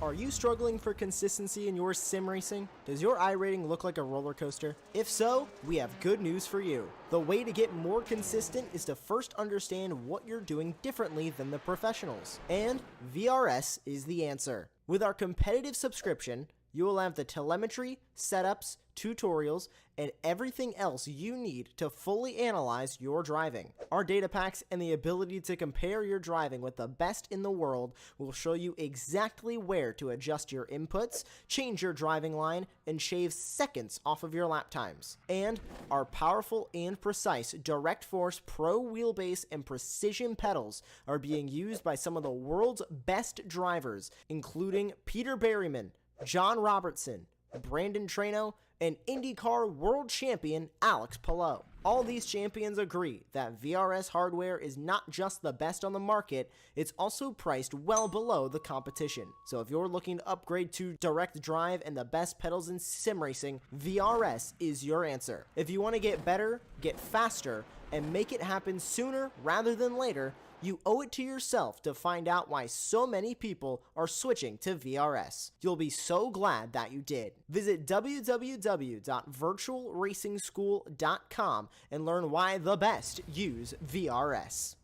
Are you struggling for consistency in your sim racing? Does your iRating look like a roller coaster? If so, we have good news for you. The way to get more consistent is to first understand what you're doing differently than the professionals. And VRS is the answer. With our competitive subscription, you will have the telemetry, setups, tutorials, and everything else you need to fully analyze your driving. Our data packs and the ability to compare your driving with the best in the world will show you exactly where to adjust your inputs, change your driving line, and shave seconds off of your lap times. And our powerful and precise Direct Force Pro wheelbase and precision pedals are being used by some of the world's best drivers, including Peter Berryman, John Robertson, Brandon Trano, and IndyCar World Champion Alex Palou. All these champions agree that VRS hardware is not just the best on the market, it's also priced well below the competition. So if you're looking to upgrade to direct drive and the best pedals in sim racing, VRS is your answer. If you want to get better, get faster, and make it happen sooner rather than later, you owe it to yourself to find out why so many people are switching to VRS. You'll be so glad that you did. Visit www.virtualracingschool.com and learn why the best use VRS.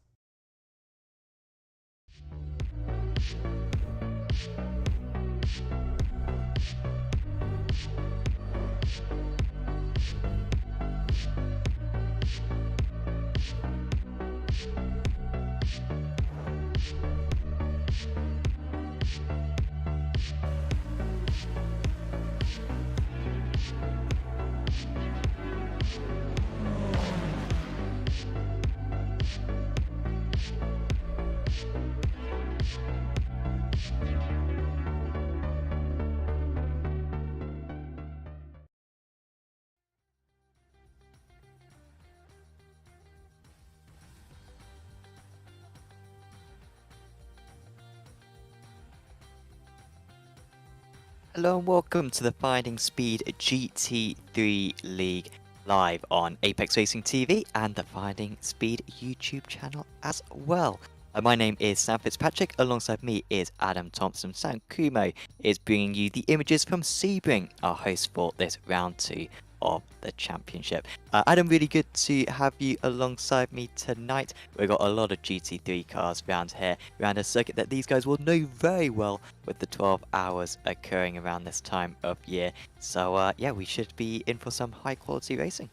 Hello and welcome to the FindingSpeed GT3 League live on Apex Racing TV and the FindingSpeed YouTube channel as well. My name is Sam Fitzpatrick, alongside me is Adam Thompson. Sam Kumo is bringing you the images from Sebring, our host for this round 2 of the championship. Adam, really good to have you alongside me tonight. We've got a lot of GT3 cars around here, around a circuit that these guys will know very well with the 12 hours occurring around this time of year. So yeah, we should be in for some high quality racing.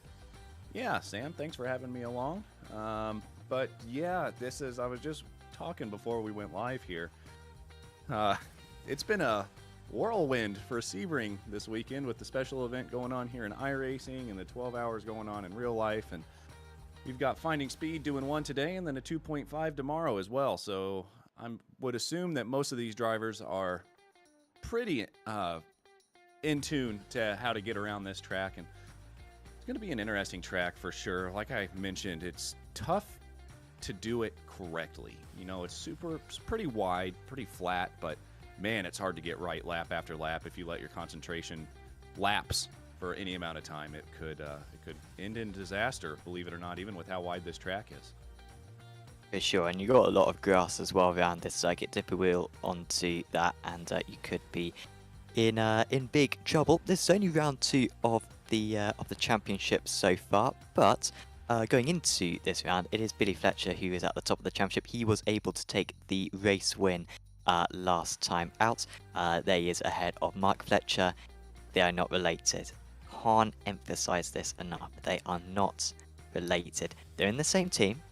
Yeah, Sam, thanks for having me along. But yeah, I was just talking before we went live here. It's been a whirlwind for Sebring this weekend with the special event going on here in iRacing and the 12 hours going on in real life. And you've got FindingSpeed doing one today and then a 2.5 tomorrow as well. So I would assume that most of these drivers are pretty in tune to how to get around this track. And it's going to be an interesting track for sure. Like I mentioned, it's tough to do it correctly. You know, it's pretty wide, pretty flat, but man, it's hard to get right lap after lap. If you let your concentration lapse for any amount of time, it could end in disaster, believe it or not, even with how wide this track is. For sure, and you got a lot of grass as well around this circuit. Dip a wheel onto that and you could be in big trouble. This is only round 2 of the championship so far, but going into this round, it is Billy Fletcher who is at the top of the championship. He was able to take the race win last time out. There he is ahead of Mark Fletcher. They are not related. Can't emphasize this enough. They are not related. They're in the same team.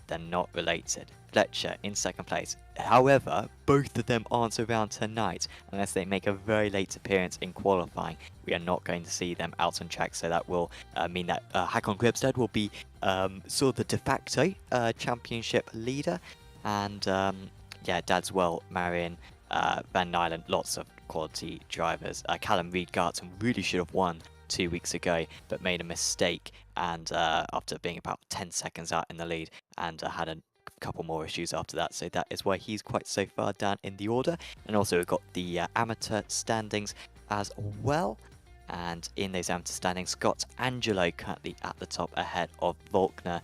They're not related. Fletcher in second place. However, both of them aren't around tonight unless they make a very late appearance in qualifying. We are not going to see them out on track, so that will mean that Hakon Grebstad will be sort of the de facto championship leader. And yeah, Dadswell, Marion, Van Nyland, lots of quality drivers. Callum Reed-Garton really should have won 2 weeks ago, but made a mistake, and after being about 10 seconds out in the lead, and had a couple more issues after that, so that is why he's quite so far down in the order. And also we've got the amateur standings as well, and in those amateur standings, Scott Angelo currently at the top ahead of Volkner,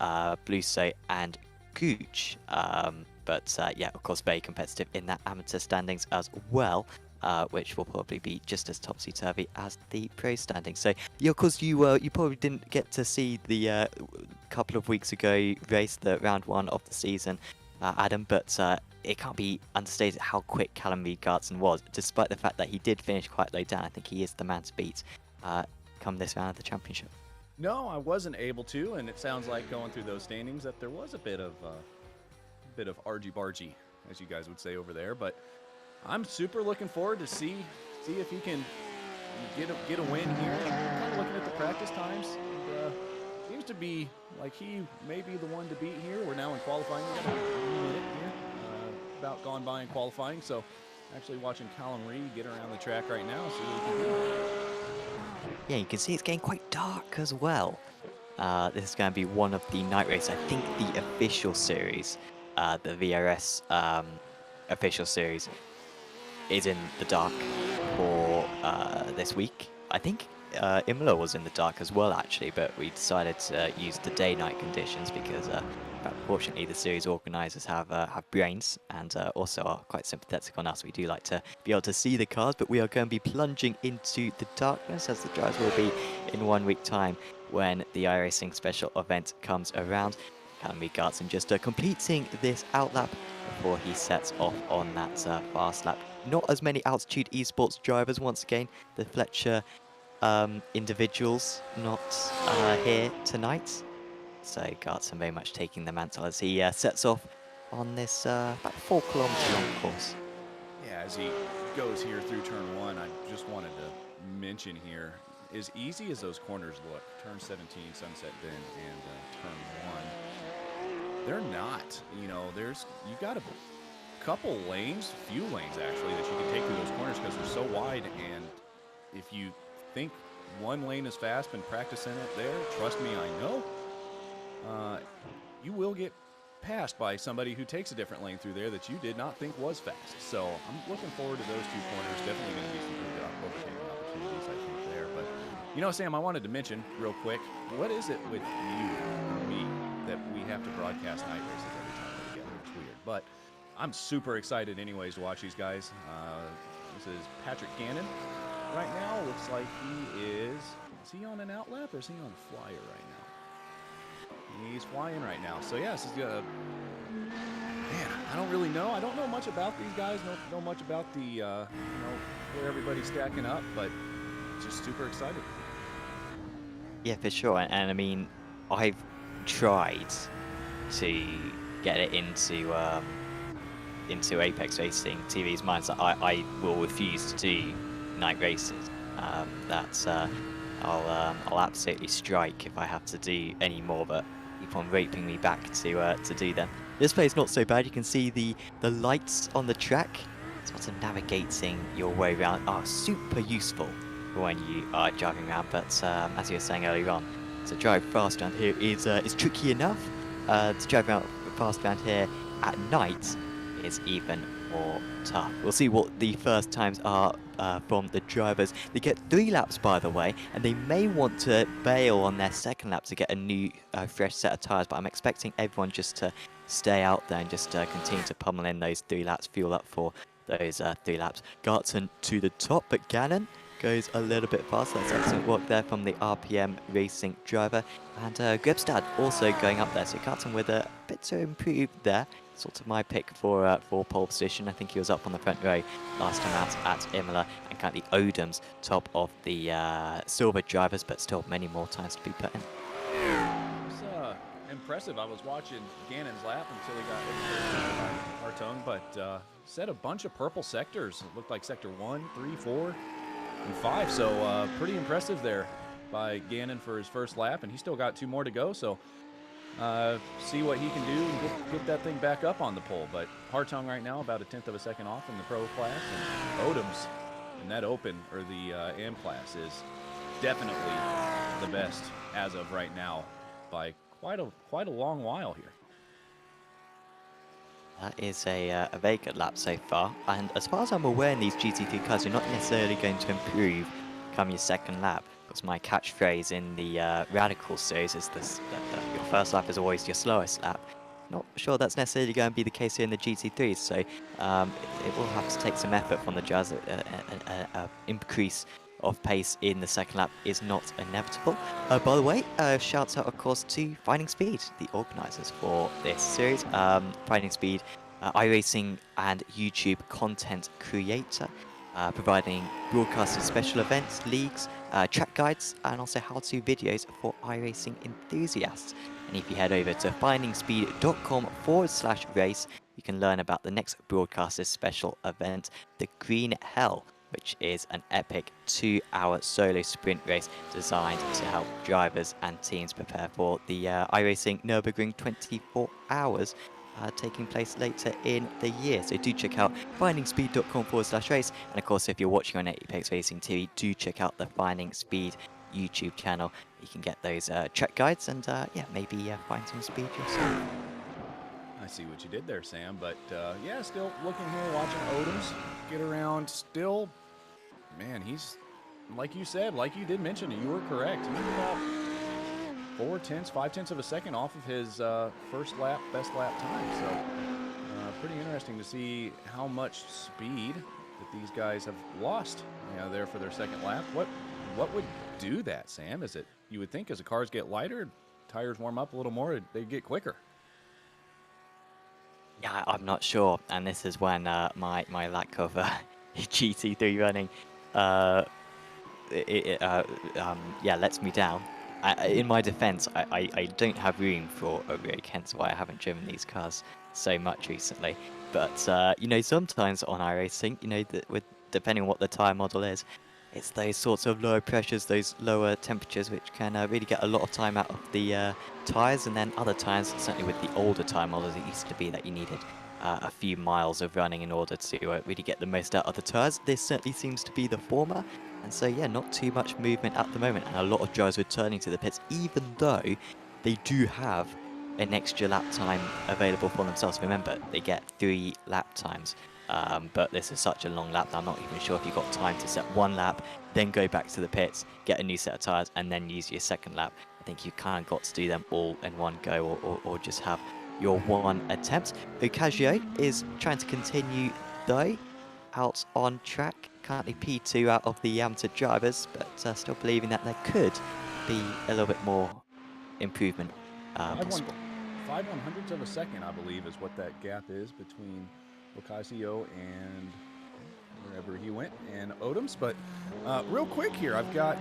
Bluso and Gooch. but yeah, of course, very competitive in that amateur standings as well. Which will probably be just as topsy-turvy as the pro standings. So, yeah, of course, you probably didn't get to see the couple of weeks ago race, the round 1 of the season, Adam, but it can't be understated how quick Callum Reed-Gartson was, despite the fact that he did finish quite low down. I think he is the man to beat come this round of the championship. No, I wasn't able to, and it sounds like going through those standings that there was a bit of argy-bargy, as you guys would say over there, but I'm super looking forward to see if he can get a win here. I'm kind of looking at the practice times. And, seems to be like he may be the one to beat here. We're now in qualifying. We got about a minute here, about gone by in qualifying. So actually watching Callum Reed get around the track right now. See what he can do. Yeah, you can see it's getting quite dark as well. This is going to be one of the night races. I think the official series, the VRS official series, is in the dark for this week. I think Imola was in the dark as well, actually, but we decided to use the day-night conditions because, fortunately, the series organisers have brains and also are quite sympathetic on us. We do like to be able to see the cars, but we are going to be plunging into the darkness, as the drives will be in 1 week time when the iRacing special event comes around. Callum Reed-Gartson just completing this outlap before he sets off on that fast lap. Not as many altitude esports drivers once again. The Fletcher individuals not here tonight. So Gartson very much taking the mantle as he sets off on this about 4 kilometre long course. Yeah, as he goes here through turn 1, I just wanted to mention here, as easy as those corners look, turn 17, Sunset Bend, and turn 1, they're not. You know, you got a couple lanes, few lanes actually, that you can take through those corners because they're so wide. And if you think one lane is fast, been practicing it there, trust me, I know, you will get passed by somebody who takes a different lane through there that you did not think was fast. So I'm looking forward to those 2 corners. Definitely going to be some good overtaking opportunities, I think, there. But, you know, Sam, I wanted to mention real quick, what is it with you and me that we have to broadcast night races every time we're together? It's weird. But I'm super excited anyways to watch these guys. This is Patrick Gannon right now. Looks like he is he on an outlap or is he on a flyer right now? He's flying right now. So yeah, this is man, I don't really know. I don't know much about these guys. Know much about the you know, where everybody's stacking up, but just super excited. Yeah, for sure. And I mean, I've tried to get it into Apex Racing TV's minds that I will refuse to do night races. I'll absolutely strike if I have to do any more, but keep on raping me back to do them. This place not so bad. You can see the lights on the track, sort of navigating your way around, are super useful when you are driving around. But as you were saying earlier on, to drive fast around here is tricky enough. To drive around fast around here at night is even more tough. We'll see what the first times are from the drivers. They get 3 laps, by the way, and they may want to bail on their second lap to get a new fresh set of tyres, but I'm expecting everyone just to stay out there and just continue to pummel in those 3 laps, fuel up for those 3 laps. Gartson to the top, but Gannon goes a little bit faster. That's excellent work there from the RPM Racing driver. And Grebstad also going up there, so Gartson with a bit to improve there. Sort of my pick for pole position. I think he was up on the front row last time out at Imola, and currently Odom's top of the silver drivers, but still many more times to be put in. It's impressive. I was watching Gannon's lap until he got Hartung, but set a bunch of purple sectors. It looked like sector 1, 3, 4, and 5. So pretty impressive there by Gannon for his first lap, and he's still got 2 more to go. So see what he can do and get that thing back up on the pole. But Hartung right now about 1/10 of a second off in the pro class, and Odom's in that open or the AM class is definitely the best as of right now by quite a long while here. That is a very good lap so far, and as far as I'm aware in these GT3 cars, you're not necessarily going to improve come your second lap. Because my catchphrase in the Radical series is this: that your first lap is always your slowest lap. Not sure that's necessarily going to be the case here in the GT3, so it will have to take some effort from the drivers. Increase of pace in the second lap is not inevitable. By the way, shouts out, of course, to FindingSpeed, the organisers for this series. FindingSpeed, iRacing and YouTube content creator, providing broadcasted special events, leagues, track guides, and also how-to videos for iRacing enthusiasts. And if you head over to findingspeed.com/race, you can learn about the next broadcaster special event, the Green Hell, which is an epic 2-hour solo sprint race designed to help drivers and teams prepare for the iRacing Nürburgring 24 hours taking place later in the year. So do check out findingspeed.com/race. And of course, if you're watching on Apex Racing TV, do check out the Finding Speed YouTube channel. You can get those track guides and yeah, maybe find some speed yourself. I see what you did there, Sam. But yeah, still looking here, watching Odoms get around. Still, man, he's, like you said, like you did mention, you were correct. He's about 5/10 of a second off of his first lap, best lap time. So pretty interesting to see how much speed that these guys have lost there for their second lap. What would do that, Sam? Is it, you would think as the cars get lighter, tires warm up a little more, they get quicker? Yeah, I'm not sure, and this is when my lack of GT3 running yeah, lets me down. In my defense, I don't have room for a rig, hence why I haven't driven these cars so much recently. But you know, sometimes on iRacing, you know, depending on what the tyre model is, it's those sorts of lower pressures, those lower temperatures, which can really get a lot of time out of the tyres. And then other times, certainly with the older tyre models, it used to be that you needed a few miles of running in order to really get the most out of the tyres. This certainly seems to be the former. And so, yeah, not too much movement at the moment. And a lot of drivers returning to the pits, even though they do have an extra lap time available for themselves. Remember, they get 3 lap times. But this is such a long lap that I'm not even sure if you've got time to set 1 lap, then go back to the pits, get a new set of tyres, and then use your second lap. I think you kind of got to do them all in one go, or just have your 1 attempt. Ocasio is trying to continue, though, out on track. Currently P2 out of the amateur drivers, but still believing that there could be a little bit more improvement possible. 5/100ths of a second, I believe, is what that gap is between Ocasio and wherever he went, and Odoms. But real quick here, I've got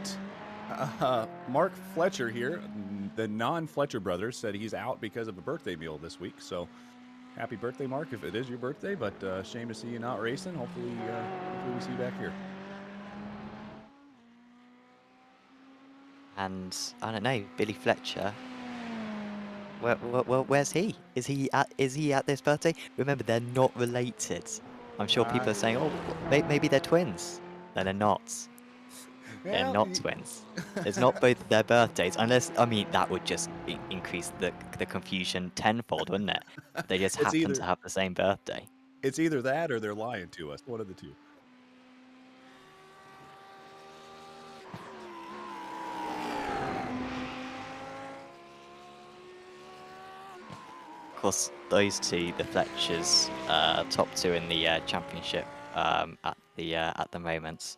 Mark Fletcher here. The non-Fletcher brothers said he's out because of a birthday meal this week. So happy birthday, Mark, if it is your birthday. But shame to see you not racing. Hopefully we see you back here. And I don't know, Billy Fletcher. Where's he? Is he at this birthday? Remember, they're not related. I'm sure people are saying, oh, maybe they're twins. No, they're not. They're not twins. It's not both their birthdays, unless, I mean, that would just increase the confusion tenfold, wouldn't it? They just happen to have the same birthday. It's either that or they're lying to us. One of the two. Of course, those two, the Fletchers, top 2 in the championship at the moment,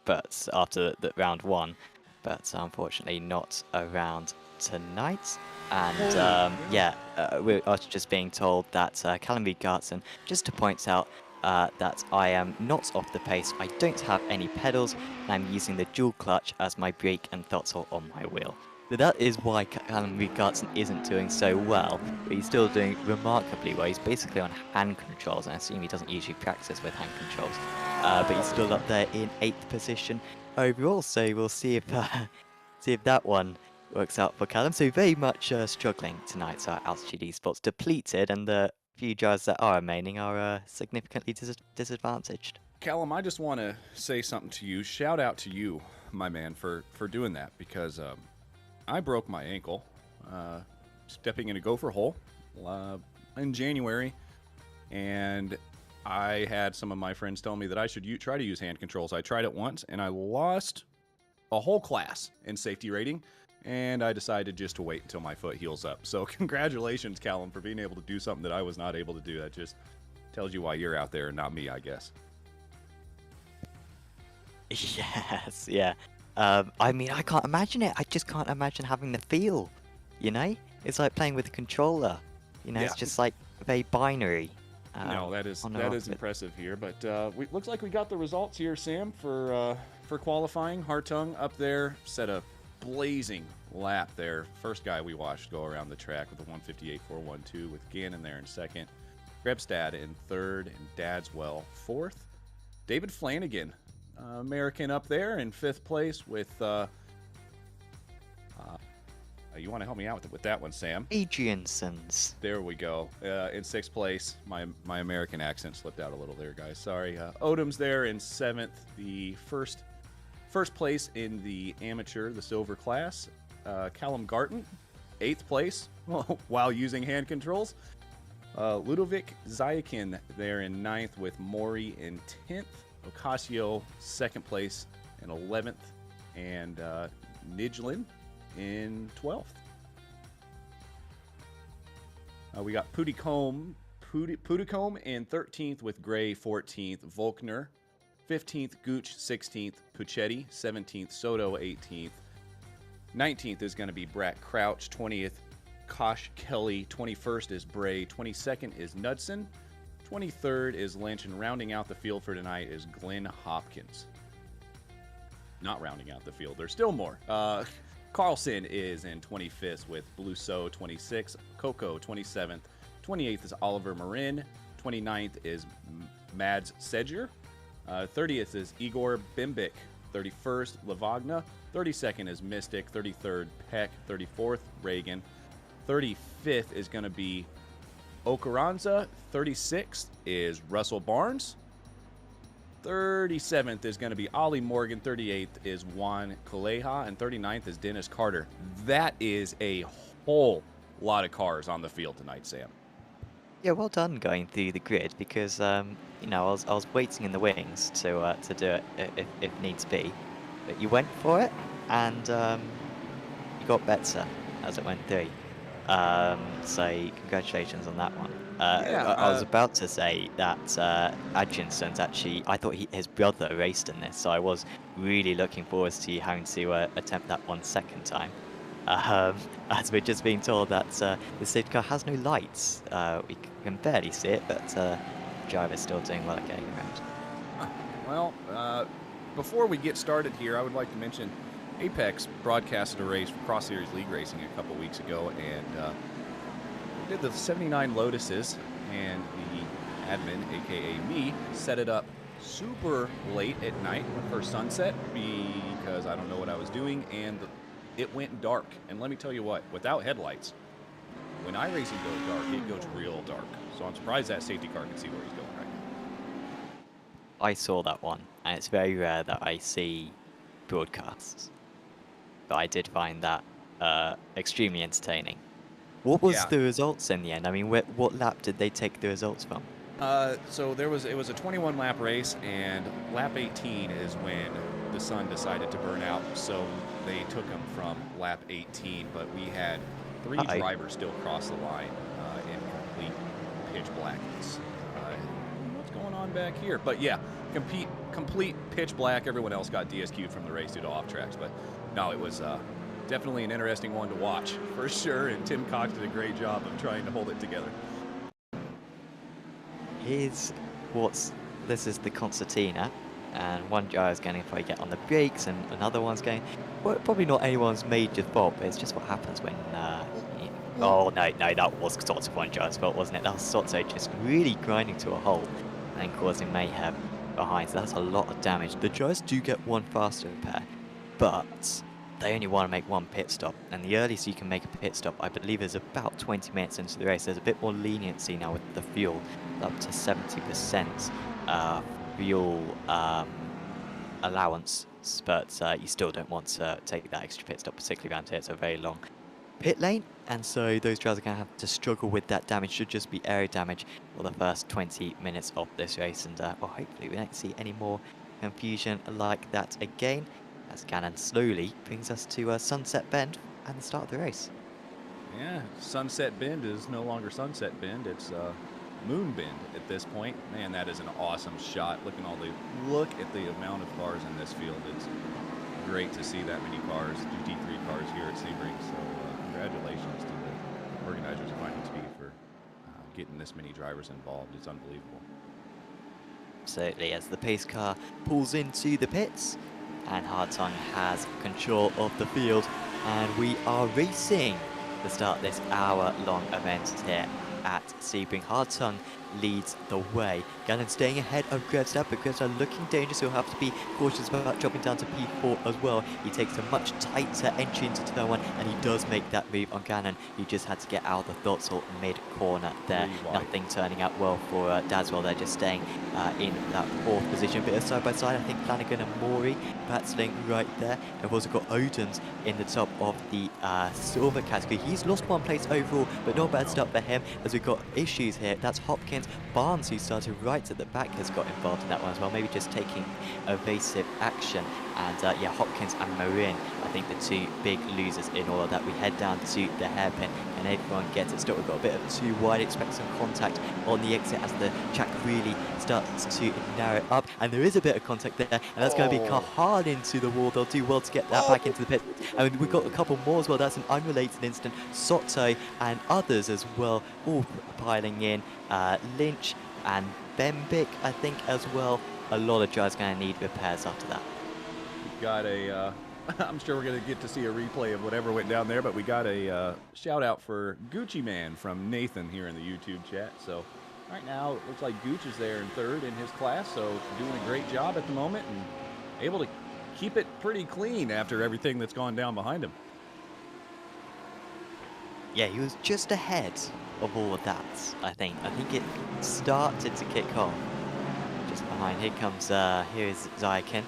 but after the round 1, but unfortunately not around tonight. And yeah, we are just being told that Callum Gartson, just to point out that I am not off the pace. I don't have any pedals, and I'm using the dual clutch as my brake and throttle on my wheel. So that is why Callum Gartson isn't doing so well, but he's still doing remarkably well. He's basically on hand controls, and I assume he doesn't usually practice with hand controls. But he's still up there in 8th position overall, so we'll see if that one works out for Callum. So very much struggling tonight. So Altitude Esports depleted, and the few drivers that are remaining are significantly disadvantaged. Callum, I just want to say something to you. Shout out to you, my man, for doing that, because I broke my ankle stepping in a gopher hole in January, and I had some of my friends tell me that I should try to use hand controls. I tried it once, and I lost a whole class in safety rating, and I decided just to wait until my foot heals up. So congratulations, Callum, for being able to do something that I was not able to do. That just tells you why you're out there and not me, I guess. Yes, yeah. I mean, I can't imagine it. I just can't imagine having the feel, you know? It's like playing with a controller. You know, it's Yeah. just like very binary. No, that is on and off, but- impressive here. But looks like we got the results here, Sam, for qualifying. Hartung up there set a blazing lap there. First guy we watched go around the track with a 158.412 with Gannon there in second. Grebstad in third and Dadswell fourth. David Flanagan, American up there in fifth place with... you want to help me out with that one, Sam? Adriansons. There we go. In sixth place, my American accent slipped out a little there, guys. Sorry. Odom's there in seventh. The first place in the amateur, the silver class. Callum Garton, eighth place, while using hand controls. Ludovic Zayakin there in ninth with Maury in 10th. Ocasio, second place in 11th. And Nijlin in 12th. We got Pudicombe in 13th with Gray 14th, Volkner 15th, Gooch 16th, Puccetti 17th, Soto 18th. 19th is going to be Brat Crouch, 20th Kosh Kelly, 21st is Bray, 22nd is Knudsen, 23rd is Lynch, and rounding out the field for tonight is Glenn Hopkins. Not rounding out the field, there's still more. Carlson is in 25th with Bluso 26th, Coco 27th, 28th is Oliver Marin, 29th is Mads Sedger, 30th is Igor Bimbik, 31st Lavagna, 32nd is Mystic, 33rd Peck, 34th Reagan, 35th is going to be Okaranza, 36th is Russell Barnes, 37th is going to be Ollie Morgan, 38th is Juan Coleja, and 39th is Dennis Carter. That is a whole lot of cars on the field tonight, Sam. Yeah, well done going through the grid because you know I was waiting in the wings to do it if needs be, but you went for it and you got better as it went through. So congratulations on that one. I was about to say that Adjinson's actually, I thought his brother raced in this, so I was really looking forward to having to attempt that one second time. As we're just being told that the safety car has no lights. We can barely see it, but the driver's still doing well at getting around. Well, before we get started here, I would like to mention Apex broadcasted a race for Cross Series League Racing a couple weeks ago, and we did the 79 Lotuses, and the admin, aka me, set it up super late at night for sunset because I don't know what I was doing, and it went dark. And let me tell you what, without headlights, when iRacing goes dark, it goes real dark. So I'm surprised that safety car can see where he's going right now. I saw that one, and it's very rare that I see broadcasts. But I did find that extremely entertaining. What was the results in the end? I mean, what lap did they take the results from? So it was a 21 lap race, and lap 18 is when the sun decided to burn out. So they took them from lap 18, but we had three drivers still cross the line in complete pitch blackness. What's going on back here? But yeah, complete pitch black. Everyone else got DSQ'd from the race due to off tracks. But no, it was definitely an interesting one to watch for sure. And Tim Cox did a great job of trying to hold it together. This is the concertina, and one driver's going to probably get on the brakes, and another one's going. Well, probably not anyone's major fault, but it's just what happens when. Oh no, that was sort of one driver's fault, wasn't it? That was sort of just really grinding to a halt and causing mayhem behind. So that's a lot of damage. The drivers do get one faster repair, but they only want to make one pit stop, and the earliest you can make a pit stop, I believe, is about 20 minutes into the race. There's a bit more leniency now with the fuel, up to 70% fuel allowance, but you still don't want to take that extra pit stop, particularly around here. It's a very long pit lane, and so those drivers are going to have to struggle with that damage. Should just be area damage for the first 20 minutes of this race, and well, hopefully we don't see any more confusion like that again, as Gannon slowly brings us to Sunset Bend and the start of the race. Yeah, Sunset Bend is no longer Sunset Bend. It's Moon Bend at this point. Man, that is an awesome shot. Look at the amount of cars in this field. It's great to see that many cars, GT3 cars here at Sebring. So congratulations to the organizers of FindingSpeed for getting this many drivers involved. It's unbelievable. Absolutely, as the pace car pulls into the pits, and Hartung has control of the field, and we are racing to start this hour-long event here at Sebring. Hartung leads the way. Gannon staying ahead of Grevstad, but Grevstad looking dangerous. He'll have to be cautious about dropping down to P4 as well. He takes a much tighter entry into turn 1, and he does make that move on Gannon. He just had to get out of the Thotzel mid-corner there. Nothing turning out well for Dadswell. They're just staying in that 4th position. Bit of side-by-side, I think Flanagan and Maury battling right there. And we've also got Odins in the top of the silver category. He's lost 1 place overall, but not bad stuff for him, as we've got issues here. That's Hopkins. Barnes, who started right at the back, has got involved in that one as well, maybe just taking evasive action. And yeah, Hopkins and Marin, I think the 2 big losers in all of that. We head down to the hairpin, and everyone gets it stuck. We've got a bit of too wide, expect some contact on the exit as the track really starts to narrow up, and there is a bit of contact there, and that's going to be cut hard into the wall. They'll do well to get that back into the pit. And we've got a couple more as well. That's an unrelated incident. Soto and others as well, all piling in. Lynch and Bembic, I think, as well. A lot of drivers going to need repairs after that. We've got a, I'm sure we're going to get to see a replay of whatever went down there, but we got a shout out for Gucci Man from Nathan here in the YouTube chat. So right now, it looks like Gooch is there in 3rd in his class, so doing a great job at the moment and able to keep it pretty clean after everything that's gone down behind him. Yeah, he was just ahead of all of that, I think. I think it started to kick off just behind. Here comes, here is Zykin.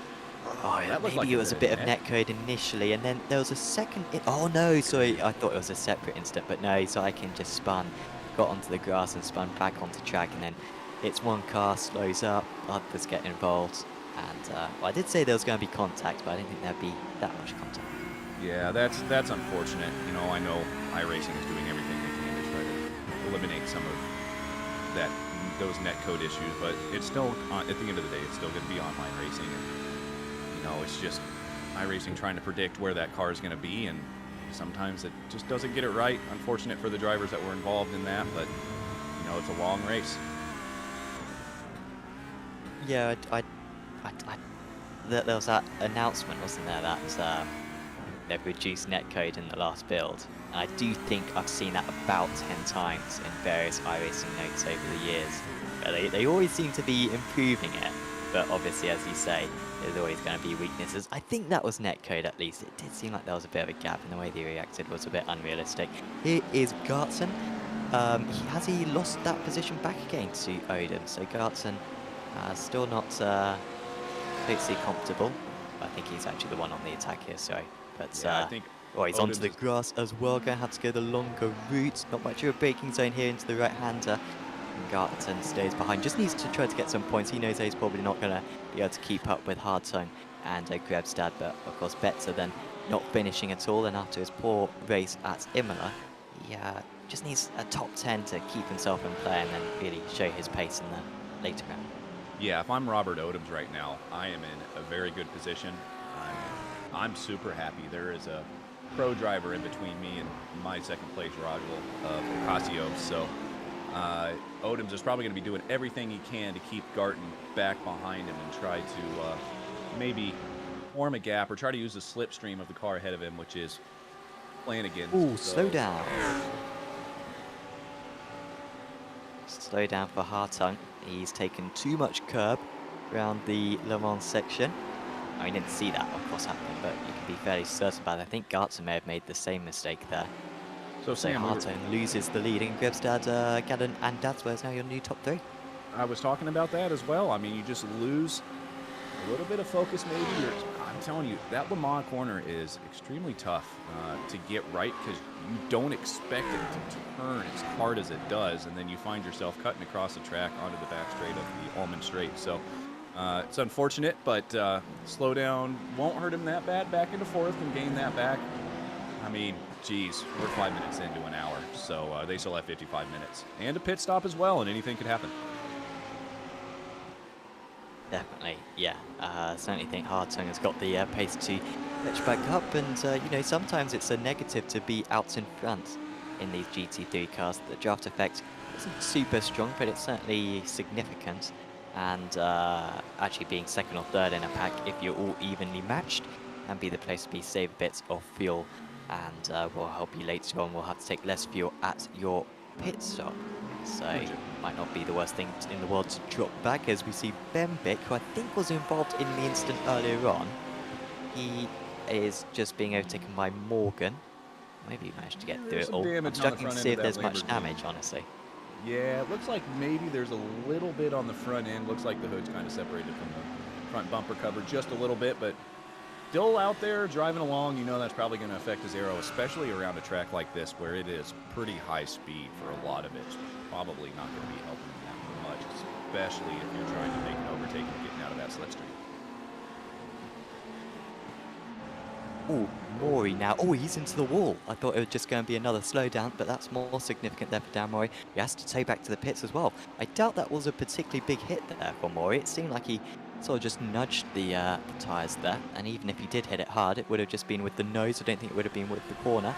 Oh, yeah, maybe like it was a bit of netcode initially, and then there was a second... Oh, no, sorry, I thought it was a separate incident, but no, Zykin just spun, got onto the grass and spun back onto track, and then it's one car, slows up, others get involved, and well, I did say there was going to be contact, but I didn't think there'd be that much contact. Yeah, that's unfortunate. You know, I know iRacing is doing everything they can to try to eliminate some of those netcode issues, but it's still, at the end of the day, it's still going to be online racing. And, you know, it's just iRacing trying to predict where that car is going to be, and sometimes it just doesn't get it right. Unfortunate for the drivers that were involved in that, but, you know, it's a long race. Yeah, there was that announcement, wasn't there, that they've reduced netcode in the last build. And I do think I've seen that about 10 times in various iRacing notes over the years. But they always seem to be improving it, but obviously, as you say, there's always going to be weaknesses. I think that was netcode at least. It did seem like there was a bit of a gap, and the way they reacted was a bit unrealistic. Here is Gartson. Has he lost that position back again to Odin? So Gartson still not completely comfortable. I think he's actually the one on the attack here, sorry. But yeah, I think he's onto the grass as well. Going to have to go the longer route. Not much of a braking zone here into the right-hander. Garton stays behind. Just needs to try to get some points. He knows that he's probably not going to be able to keep up with Hartung and Grevstad, but of course better than not finishing at all. And after his poor race at Imola, he just needs a top 10 to keep himself in play and then really show his pace in the later round. Yeah, if I'm Robert Odoms right now, I am in a very good position. I'm super happy. There is a pro driver in between me and my second place rival of Ocasio. So Odoms is probably going to be doing everything he can to keep Garton back behind him and try to maybe form a gap or try to use the slipstream of the car ahead of him, which is Flanagan. Ooh, slow down. Slow down for Hartung. He's taken too much curb around the Le Mans section. I didn't see that, of course, happening, but you can be fairly certain about it. I think Gartson may have made the same mistake there. So Hartung loses the lead, and Grevstad, Gadden, and Dadswell is now your new top 3. I was talking about that as well. I mean, you just lose a little bit of focus, maybe. I'm telling you, that Le Mans corner is extremely tough to get right because you don't expect it to turn as hard as it does, and then you find yourself cutting across the track onto the back straight of the Ullman Straight. So it's unfortunate, but slow down won't hurt him that bad. Back into 4th and gain that back. I mean, geez, we're 5 minutes into an hour, so they still have 55 minutes. And a pit stop as well, and anything could happen. Definitely, yeah. Certainly think Hartung has got the pace to catch back up, and you know, sometimes it's a negative to be out in front in these GT3 cars. The draft effect isn't super strong, but it's certainly significant. And actually being second or third in a pack, if you're all evenly matched, can be the place to be, save bits of fuel, and will help you later on. We'll have to take less fuel at your pit stop. So it might not be the worst thing in the world to drop back, as we see Bembic, who I think was involved in the incident earlier on. He is just being overtaken by Morgan. Maybe he managed to get through it all. I'm struggling to see if there's much damage, honestly. Yeah, it looks like maybe there's a little bit on the front end. Looks like the hood's kind of separated from the front bumper cover just a little bit, but still out there driving along. You know that's probably going to affect his aero, especially around a track like this where it is pretty high speed for a lot of it. It's probably not going to be helping him that much, especially if you're trying to make an overtake and getting out of that slipstream. Oh, Mori now. Oh, he's into the wall. I thought it was just going to be another slowdown, but that's more significant there for Dan Mori. He has to take back to the pits as well. I doubt that was a particularly big hit there for Mori. It seemed like he sort of just nudged the tyres there, and even if he did hit it hard, it would have just been with the nose. I don't think it would have been with the corner.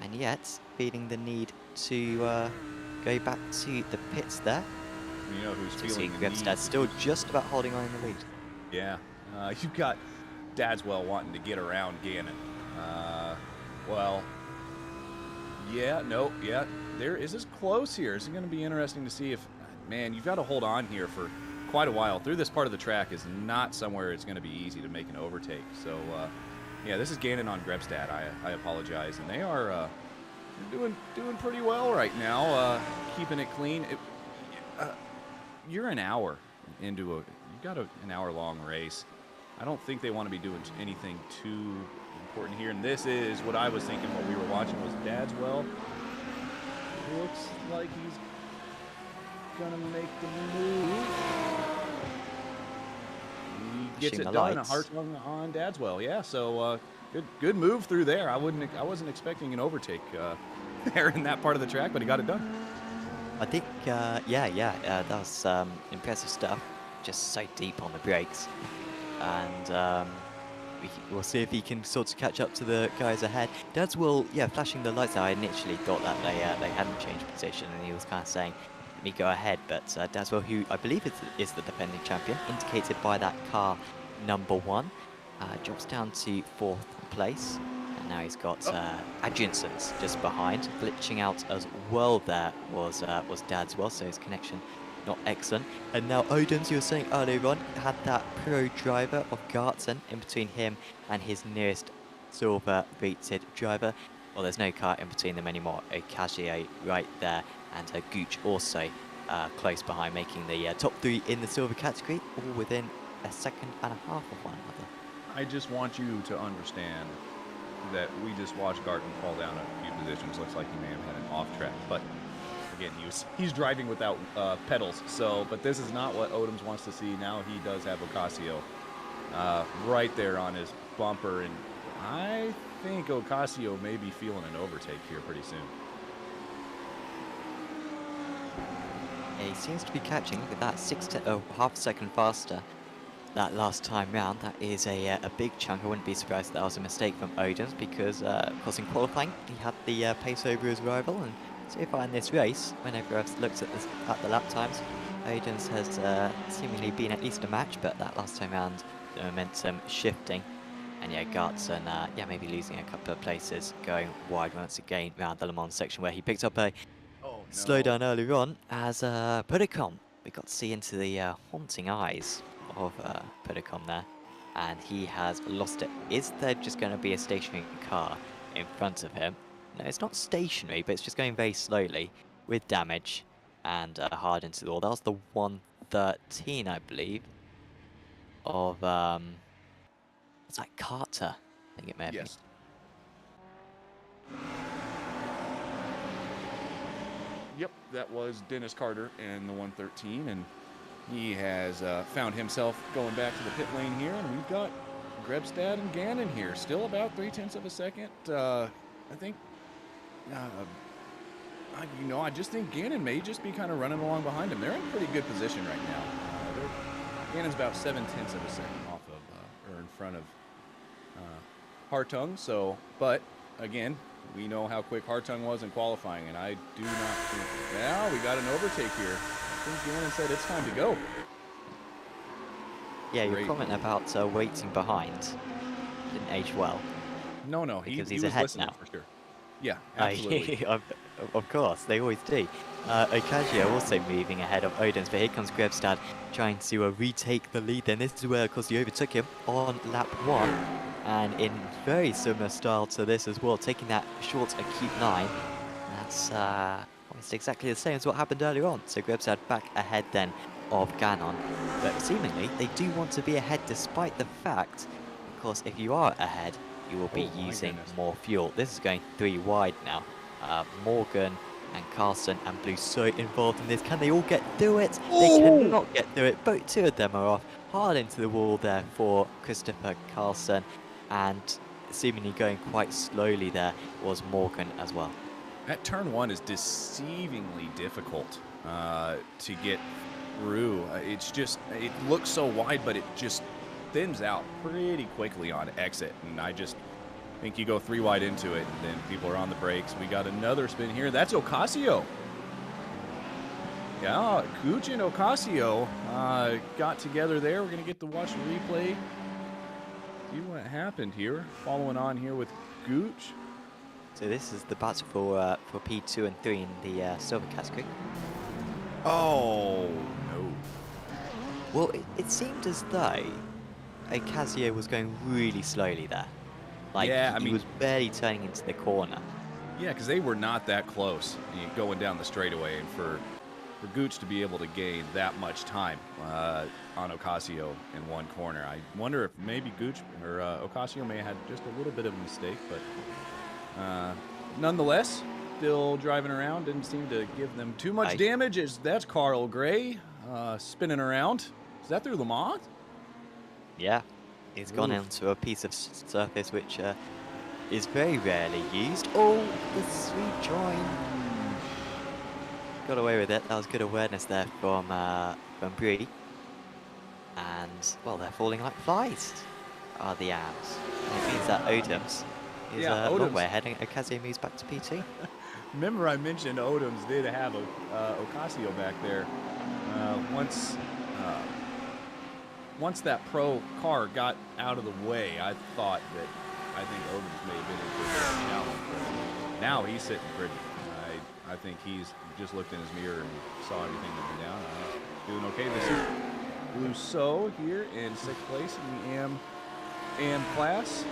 And yet, feeling the need to go back to the pits there. You know who's feeling the need. Grimstad still just about holding on in the lead. Yeah, you've got Dadswell wanting to get around Gannon. Well, yeah, no, yeah, there is this close here. It's going to be interesting to see if, man, you've got to hold on here for quite a while. Through this part of the track is not somewhere it's going to be easy to make an overtake. So, yeah, this is Gannon on Grebstad. I apologize, and they are doing pretty well right now, keeping it clean. You're an hour into you've got an hour-long race. I don't think they want to be doing anything too important here. And this is what I was thinking while we were watching was Dadswell. Looks like he's going to make the move. He gets it done. A heart on Dadswell. Yeah, so good move through there. I wasn't expecting an overtake there in that part of the track, but he got it done. I think, that was impressive stuff. Just so deep on the brakes. And we'll see if he can sort of catch up to the guys ahead. Dadswell, yeah, flashing the lights there. I initially thought that they hadn't changed position, and he was kind of saying, let me go ahead. But Dadswell, who I believe is the defending champion, indicated by that car number 1, drops down to 4th place. And now he's got Adjunsons just behind. Glitching out as well there was Dadswell, so his connection not excellent. And now Odins, you were saying earlier on, had that pro driver of Gartzen in between him and his nearest silver rated driver. Well, there's no car in between them anymore. Ocasio right there, and Gooch also close behind, making the top 3 in the silver category, all within a second and a half of one another. I just want you to understand that we just watched Garten fall down a few positions. Looks like he may have had an off track, but again, he's driving without pedals. So, but this is not what Odoms wants to see. Now he does have Ocasio right there on his bumper, and I think Ocasio may be feeling an overtake here pretty soon. Yeah, he seems to be catching. Look at that, half a second faster that last time round. That is a big chunk. I wouldn't be surprised if that was a mistake from Odins, because of course in qualifying he had the pace over his rival, and so far in this race, whenever I've looked at the lap times, Odins has seemingly been at least a match, but that last time round, the momentum shifting. And yeah, Gartzen, maybe losing a couple of places, going wide once again round the Le Mans section, where he picked up a slowdown earlier on as Pudicom. We got to see into the haunting eyes of Pudicom there, and he has lost it. Is there just going to be a stationary car in front of him? No, it's not stationary, but it's just going very slowly with damage and hard into the wall. That was the 113, I believe, of, was that Carter? I think it may have been. Yep, that was Dennis Carter in the 113, and he has found himself going back to the pit lane here, and we've got Grebstad and Gannon here, still about 0.3 of a second I think, I just think Gannon may just be kind of running along behind him. They're in pretty good position right now. Gannon's about 0.7 of a second off of, or in front of Hartung. So, but again, we know how quick Hartung was in qualifying, and I do not think. Now we got an overtake here. I think Gannon said it's time to go. Yeah, your Great. comment about waiting behind didn't age well. No, Because he he's was ahead listening now. for sure. Yeah, absolutely. Of course, they always do. Okazio also moving ahead of Odins, but here comes Grebstad trying to retake the lead. Then this is where, of course, he overtook him on lap 1, and in very similar style to this as well, taking that short acute 9. That's almost exactly the same as what happened earlier on. So Grebstad back ahead then of Ganon, but seemingly they do want to be ahead despite the fact, of course, if you are ahead, you will be using more fuel. This is going 3 wide now. Morgan and Carlson and Blue so involved in this. Can they all get through it? They cannot get through it. Both 2 of them are off. Hard into the wall there for Christopher Carlson. And seemingly going quite slowly there was Morgan as well. That turn 1 is deceivingly difficult to get through. It's just, it looks so wide, but it just thins out pretty quickly on exit. And I just think you go 3 wide into it, and then people are on the brakes. We got another spin here. That's Ocasio. Yeah, Gooch and Ocasio got together there. We're going to get to watch the replay. See what happened here. Following on here with Gooch. So this is the battle for P2 and 3 in the silver category. Oh, no. Well, it seemed as though Ocasio was going really slowly there. Like, yeah, he was barely turning into the corner. Yeah, because they were not that close going down the straightaway, and for Gooch to be able to gain that much time on Ocasio in one corner, I wonder if maybe Gooch or Ocasio may have had just a little bit of a mistake, but nonetheless, still driving around, didn't seem to give them too much damage. That's Carl Gray spinning around. Is that through Lamont? Yeah, he's gone into a piece of surface which is very rarely used. Oh, the sweet join. Got away with it. That was good awareness there from Bree. And, well, they're falling like flies, are the Ams. And it means that Odoms is a long way ahead, and Ocasio moves back to P2. Remember I mentioned Odoms did have Ocasio back there. Once that pro car got out of the way, I thought that I think Odoms may have been in for a challenge, but now he's sitting pretty. I think he's just looked in his mirror and saw everything that went down. Doing okay. This is Rousseau here in 6th place in the AM class.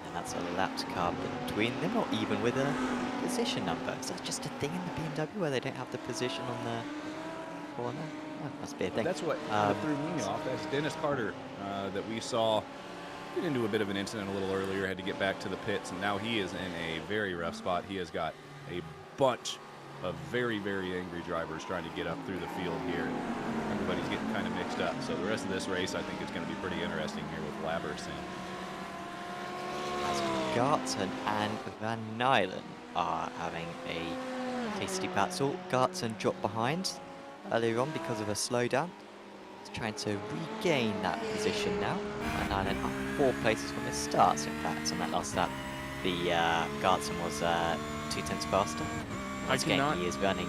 And that's a lapped car between them, not even with a position number. Is that just a thing in the BMW where they don't have the position on the corner? Oh, must be a thing. That's what threw me off. That's Dennis Carter that we saw get into a bit of an incident a little earlier, had to get back to the pits, and now he is in a very rough spot. He has got a bunch of very, very angry drivers trying to get up through the field here. Everybody's getting kind of mixed up. So the rest of this race, I think, is going to be pretty interesting here with Labbers. As Garton and Van Nylen are having a tasty battle. Garton dropped behind earlier on because of a slowdown. He's trying to regain that position now. Van Nylen up 4 places from his starts, in fact, on that last lap. The Garton was 2 tenths faster. Once again, he is running.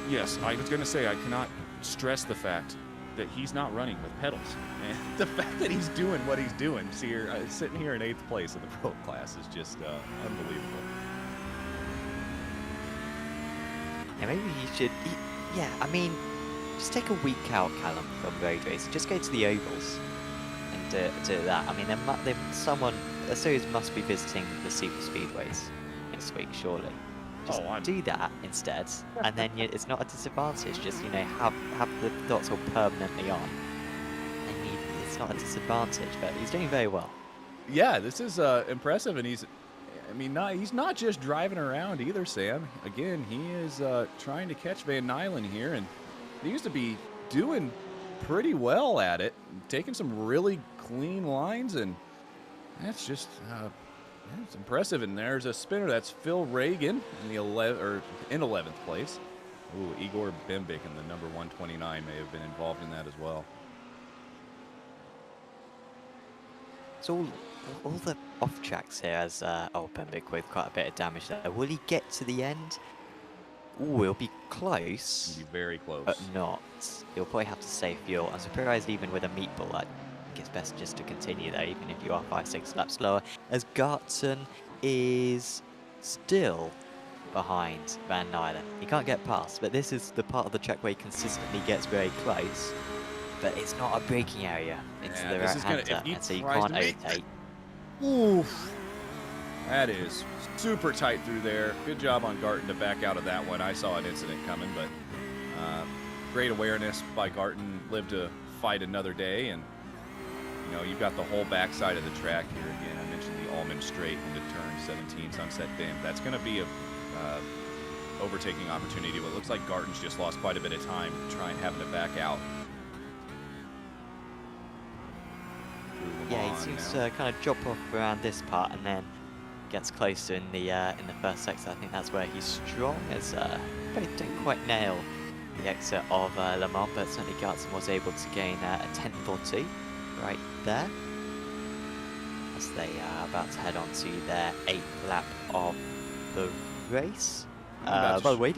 Yes, I was going to say, I cannot stress the fact that he's not running with pedals. And the fact that he's doing what he's doing, sitting here in 8th place in the pro class is just unbelievable. Yeah, maybe he should. Yeah, I mean, just take a week out, Callum, from road racing. Just go to the ovals and do that. I mean, someone, a series must be visiting the super speedways this week, surely. Just do that instead, and then it's not a disadvantage. Just have the dots all permanently on. I mean, it's not a disadvantage, but he's doing very well. Yeah, this is impressive, and he's not just driving around either, Sam. Again, he is trying to catch Van Nylen here, and he used to be doing pretty well at it, taking some really clean lines, and That's just it's impressive. And there's a spinner. That's Phil Reagan in the 11th place. Ooh, Igor Bembik in the number 129 may have been involved in that as well. It's all the off tracks here as Bembik with quite a bit of damage there. Will he get to the end? Ooh, he'll be close. He'll be very close. But not. He'll probably have to save fuel. I'm surprised even with a meatball, I think it's best just to continue there, even if you are 5-6 laps slower, as Gartson is still behind Van Nylen. He can't get past, but this is the part of the track where he consistently gets very close. But it's not a braking area. It's the right-hander, and so you can't overtake. Oof. That is super tight through there. Good job on Garton to back out of that one. I saw an incident coming, but great awareness by Garton. Lived to fight another day, and you know, you've got the whole backside of the track here again. I mentioned the Almond Straight into turn 17, Sunset Bend. That's going to be a overtaking opportunity, but it looks like Garton's just lost quite a bit of time trying having to back out. Yeah, he seems to kind of drop off around this part and then gets closer in the first sector. I think that's where he's strong, as both don't quite nail the exit of Le Mans, but certainly Gartson was able to gain a tenth or two right there as they are about to head on to their 8th lap of the race. By the way,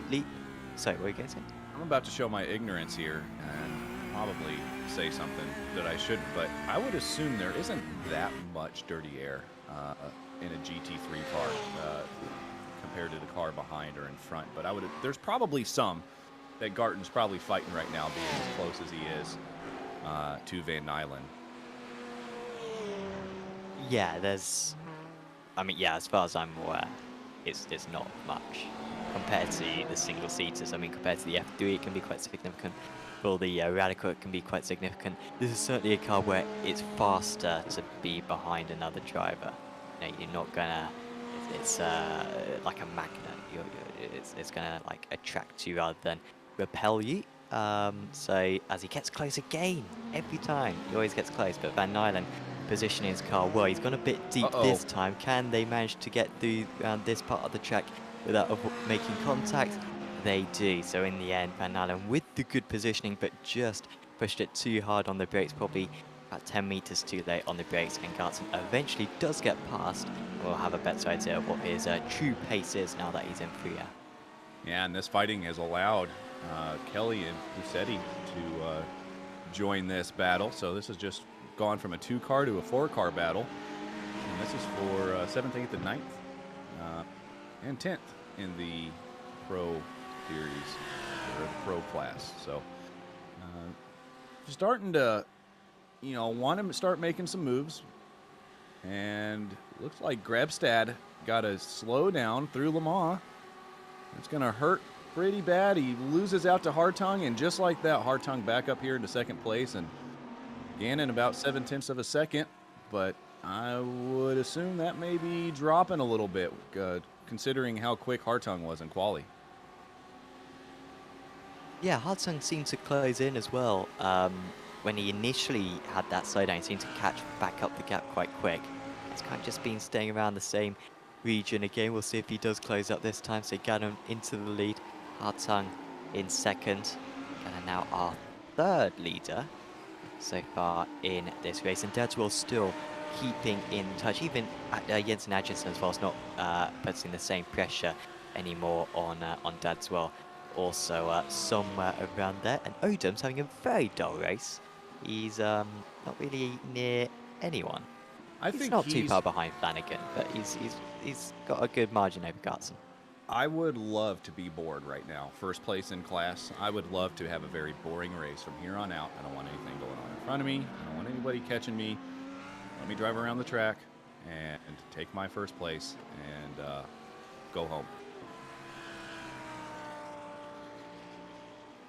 sorry, what were you going to say? I'm about to show my ignorance here and probably say something that I shouldn't, but I would assume there isn't that much dirty air in a GT3 car compared to the car behind or in front. But there's probably some that Garton's probably fighting right now, being as close as he is to Van Nylen. Yeah, as far as I'm aware, it's not much compared to the single seaters. I mean, compared to the F3, it can be quite significant. For the Radical, it can be quite significant. This is certainly a car where it's faster to be behind another driver. You know, you're not gonna. It's like a magnet. It's gonna like attract you rather than repel you. So as he gets close again, every time he always gets close. But Van Nylen positioning his car well. He's gone a bit deep this time. Can they manage to get through this part of the track without making contact? They do. So in the end, Van Nylen with the good positioning, but just pushed it too hard on the brakes, probably about 10 meters too late on the brakes, and Gartson eventually does get past. We'll have a better idea of what his true pace is now that he's in free air. Yeah, and this fighting has allowed Kelly and Busetti to join this battle. So this has just gone from a 2-car to a 4-car battle. And this is for 7th, 8th, and 9th. And 10th in the Pro Series, or the Pro class. So starting to, want him to start making some moves. And looks like Grebstad got to slow down through Le Mans. It's going to hurt pretty bad. He loses out to Hartung, and just like that, Hartung back up here into 2nd place and Gannon about 0.7 of a second. But I would assume that may be dropping a little bit, considering how quick Hartung was in quali. Yeah, Hartung seemed to close in as well. When he initially had that slowdown, he seemed to catch back up the gap quite quick. It's kind of just been staying around the same region again. We'll see if he does close up this time. So Gannon into the lead, Hartung in 2nd, and now our 3rd leader so far in this race. And Dedswell still keeping in touch. Even Jensen Adjusson as well is not putting the same pressure anymore on Dedswell. Also somewhere around there. And Odom's having a very dull race. He's not really near anyone. He's not too far behind Flanagan, but he's got a good margin over Gartson. I would love to be bored right now. 1st place in class. I would love to have a very boring race from here on out. I don't want anything going on in front of me. I don't want anybody catching me. Let me drive around the track and take my 1st place and go home.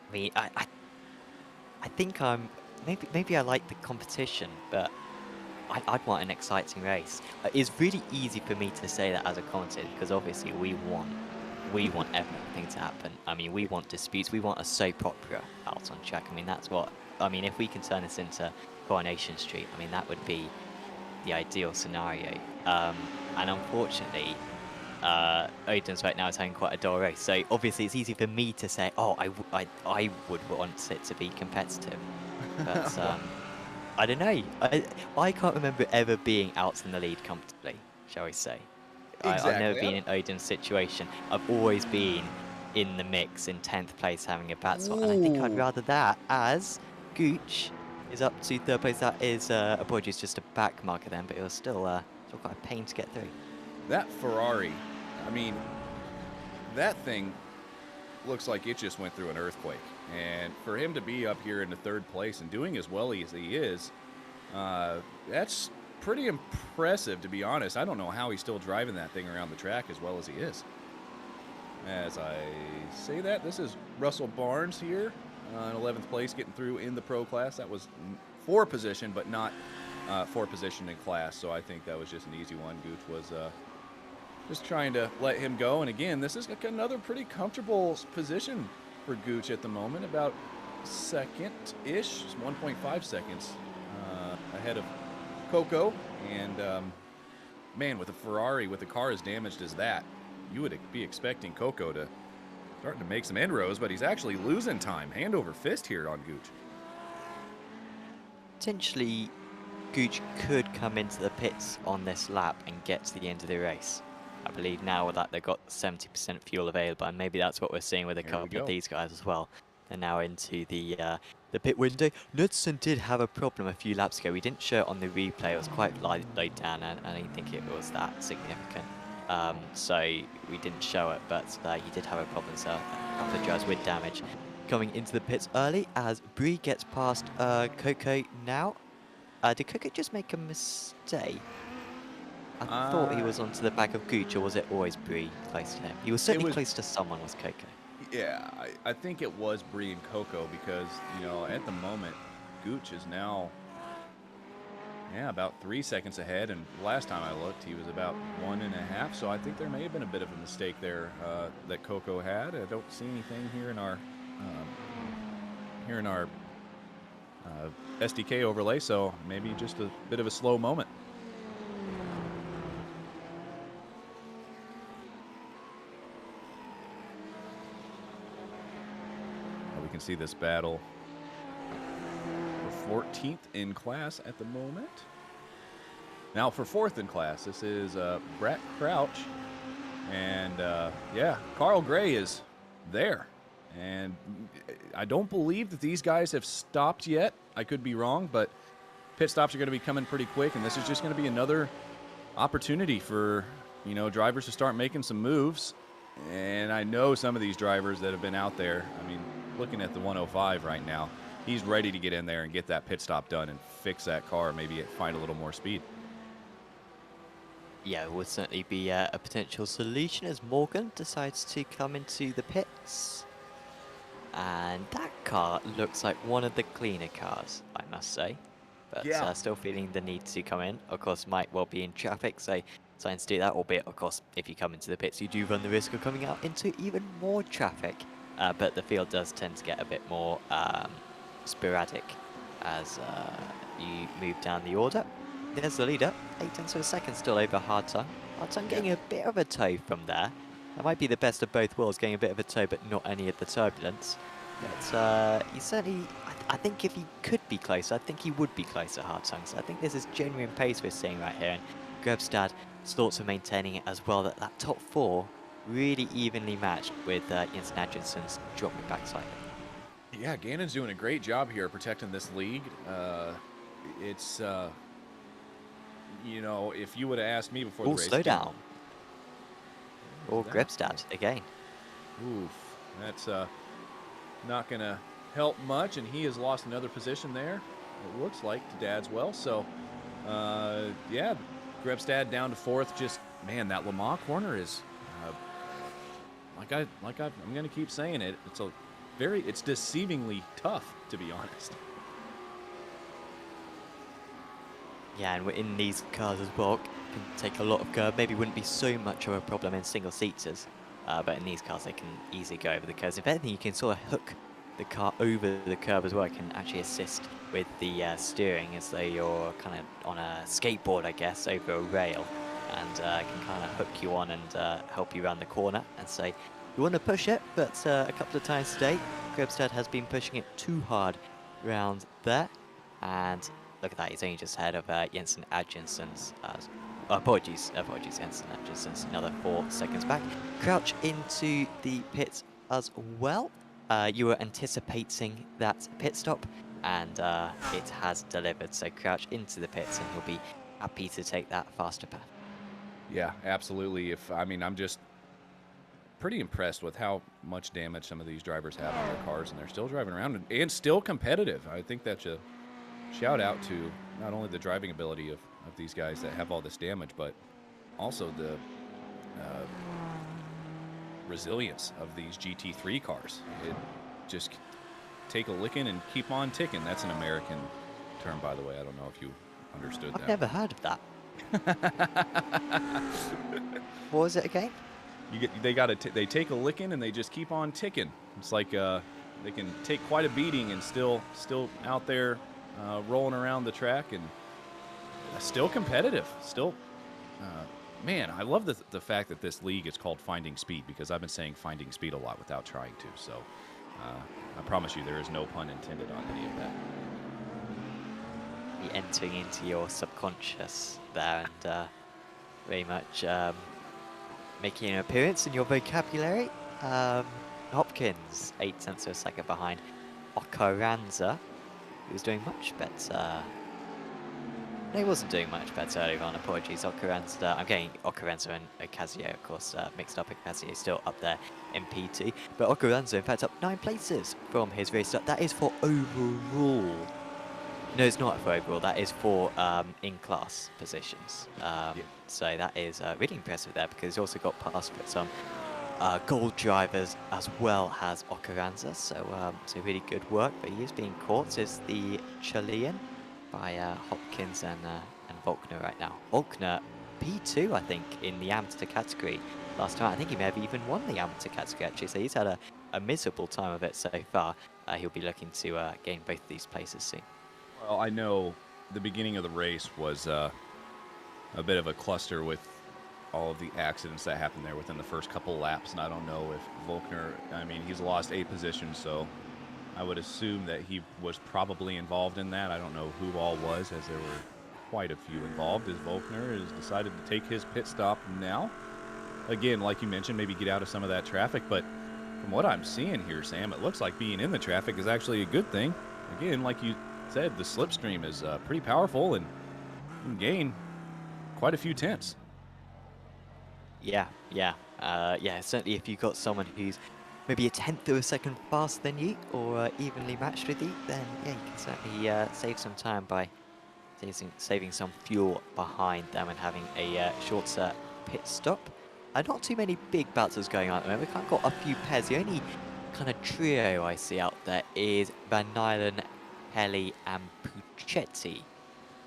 I mean, I think maybe I like the competition, but I'd want an exciting race. It's really easy for me to say that as a commentator, because obviously we want everything to happen. I mean, we want disputes, we want a soap opera out on track. I mean, that's what, if we can turn this into Coronation Street, I mean, that would be the ideal scenario. And unfortunately, Odin's right now is having quite a dull race. So obviously it's easy for me to say, oh, I would want it to be competitive. But I don't know. I can't remember ever being out in the lead comfortably, shall we say. I've never Exactly. been in Odin's situation. I've always been in the mix in 10th place having a bad spot. And I think I'd Ooh. rather that, as Gooch is up to 3rd place. That is, apologies, just a back marker then, but it was still quite a pain to get through. That Ferrari, I mean, that thing looks like it just went through an earthquake. And for him to be up here in the 3rd place and doing as well as he is, that's pretty impressive, to be honest. I don't know how he's still driving that thing around the track as well as he is. As I say that, this is Russell Barnes here in 11th place, getting through in the pro class. That was 4 position, but not 4 position in class, so I think that was just an easy one. Gooch was just trying to let him go. And again, this is like another pretty comfortable position for Gooch at the moment, about 2nd-ish, 1.5 seconds ahead of Coco. And man, with a Ferrari, with a car as damaged as that, you would be expecting Coco to starting to make some inroads, but he's actually losing time, hand over fist here on Gooch. Potentially, Gooch could come into the pits on this lap and get to the end of the race. I believe now that they've got 70% fuel available, and maybe that's what we're seeing with a couple of these guys as well. They're now into the pit window. Knudsen did have a problem a few laps ago. We didn't show it on the replay. It was quite low down, and I didn't think it was that significant. So we didn't show it, but he did have a problem. So a couple of drivers with damage coming into the pits early as Bree gets past Coco now. Did Coco just make a mistake? I thought he was onto the back of Gooch, or was it always Bree close to him? He was certainly close to someone, was Coco. Yeah, I think it was Bree and Coco because, you know, at the moment, Gooch is now, about 3 seconds ahead. And last time I looked, he was about 1.5. So I think there may have been a bit of a mistake there that Coco had. I don't see anything here in our SDK overlay. So maybe just a bit of a slow moment. We can see this battle. We're 14th in class at the moment. Now for 4th in class, this is Brett Crouch. And yeah, Carl Gray is there. And I don't believe that these guys have stopped yet. I could be wrong, but pit stops are going to be coming pretty quick. And this is just going to be another opportunity for, you know, drivers to start making some moves. And I know some of these drivers that have been out there, I mean, looking at the 105 right now, he's ready to get in there and get that pit stop done and fix that car, maybe find a little more speed. Yeah, it would certainly be a potential solution as Morgan decides to come into the pits. And that car looks like one of the cleaner cars, I must say. But still feeling the need to come in. Of course, might well be in traffic, so trying to do that, albeit, of course, if you come into the pits, you do run the risk of coming out into even more traffic. But the field does tend to get a bit more sporadic as you move down the order. There's the leader, 0.8 of a second still over Hardtung. Hardtung getting a bit of a tow from there. That might be the best of both worlds, getting a bit of a tow, but not any of the turbulence. But he certainly, I think if he could be closer, I think he would be closer, Hardtung. So I think this is genuine pace we're seeing right here. And Grebstad thoughts of maintaining it as well, that top 4 really evenly matched with Jens Nadjenson's dropping back slightly. Yeah, Gannon's doing a great job here protecting this league. It's, you know, if you would have asked me before the race... slow down. Or Grebstad again. Oof, that's not going to help much, and he has lost another position there, it looks like, to Dad's well. So, yeah, Grebstad down to 4th. Just, man, that Le Mans corner is... I'm going to keep saying it. It's deceivingly tough, to be honest. Yeah, and in these cars as well, can take a lot of curve. Maybe wouldn't be so much of a problem in single seaters, but in these cars they can easily go over the curves. If anything, you can sort of hook the car over the curb as well. It can actually assist with the steering as though you're kind of on a skateboard, I guess, over a rail, and can kind of hook you on and help you around the corner. And so you want to push it, but a couple of times today, Krebstad has been pushing it too hard round there. And look at that, he's only just ahead of Jensen Adjenson's. Apologies, Jensen Adjenson's another 4 seconds back. Crouch into the pits as well. You were anticipating that pit stop, and it has delivered. So Crouch into the pits, and he'll be happy to take that faster path. Yeah, absolutely. I'm just pretty impressed with how much damage some of these drivers have on their cars, and they're still driving around and still competitive. I think that's a shout out to not only the driving ability of these guys that have all this damage, but also the resilience of these GT3 cars. It just take a licking and keep on ticking. That's an American term, by the way. I don't know if you understood that. I've never heard of that. What was it again? They take a licking and they just keep on ticking. It's like they can take quite a beating and still out there rolling around the track and still competitive. Still, man, I love the fact that this league is called FindingSpeed, because I've been saying FindingSpeed a lot without trying to. So I promise you there is no pun intended on any of that. You're entering into your subconscious there and very much making an appearance in your vocabulary. Hopkins, 8 tenths of a second behind Ocaranza, who was doing much better. No, he wasn't doing much better earlier on. Apologies, Ocaranza. I'm getting Ocaranza and Ocasio, of course, mixed up. Ocasio still up there in P2. But Ocaranza, in fact, up 9 places from his race start. That is for overall. No, it's not for overall. That is for in-class positions. So that is really impressive there, because he's also got past some gold drivers as well as Ocaranza. So really good work. But he is being caught as the Chilean by Hopkins and Volkner right now. Volkner P2, I think, in the amateur category last time. I think he may have even won the amateur category, actually. So he's had a miserable time of it so far. He'll be looking to gain both of these places soon. Well, I know the beginning of the race was a bit of a cluster with all of the accidents that happened there within the first couple laps, and I don't know if Volkner, he's lost 8 positions, so I would assume that he was probably involved in that. I don't know who all was, as there were quite a few involved, as Volkner has decided to take his pit stop now. Again, like you mentioned, maybe get out of some of that traffic, but from what I'm seeing here, Sam, it looks like being in the traffic is actually a good thing. Again, like you said, the slipstream is pretty powerful, and you can gain quite a few tenths. Yeah. Certainly if you've got someone who's maybe a tenth of a second faster than you, or evenly matched with you, then yeah, you can certainly save some time by saving some fuel behind them and having a shorter pit stop. Not too many big battles going on at the moment. We've kind of got a few pairs. The only kind of trio I see out there is Van Nylen, Helly and Puccetti.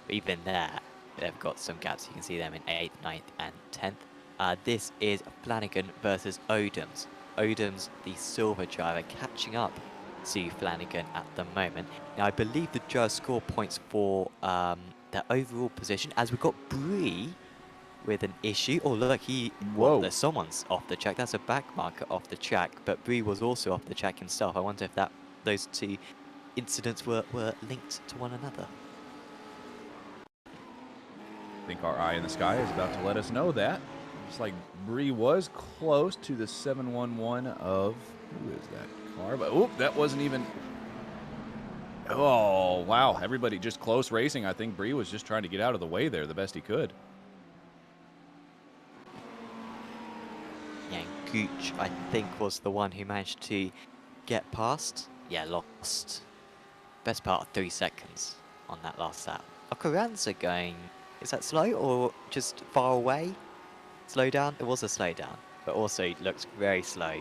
But even there, they've got some gaps. You can see them in 8th, 9th and 10th. This is Flanagan versus Odoms. Odoms, the silver driver, catching up to Flanagan at the moment. Now, I believe the judge score points for their overall position, as we've got Bree with an issue. Oh, look, there's someone's off the track. That's a back marker off the track, but Bree was also off the track himself. I wonder if those two incidents were linked to one another. I think our eye in the sky is about to let us know that. Looks like Bree was close to the 711 of, who is that car? But that wasn't even. Oh, wow. Everybody just close racing. I think Bree was just trying to get out of the way there the best he could. Yeah, and Gooch, I think, was the one who managed to get past. Yeah, lost best part of 3 seconds on that last lap. Ocaranza going, is that slow or just far away? Slow down? It was a slow down, but also looked very slow,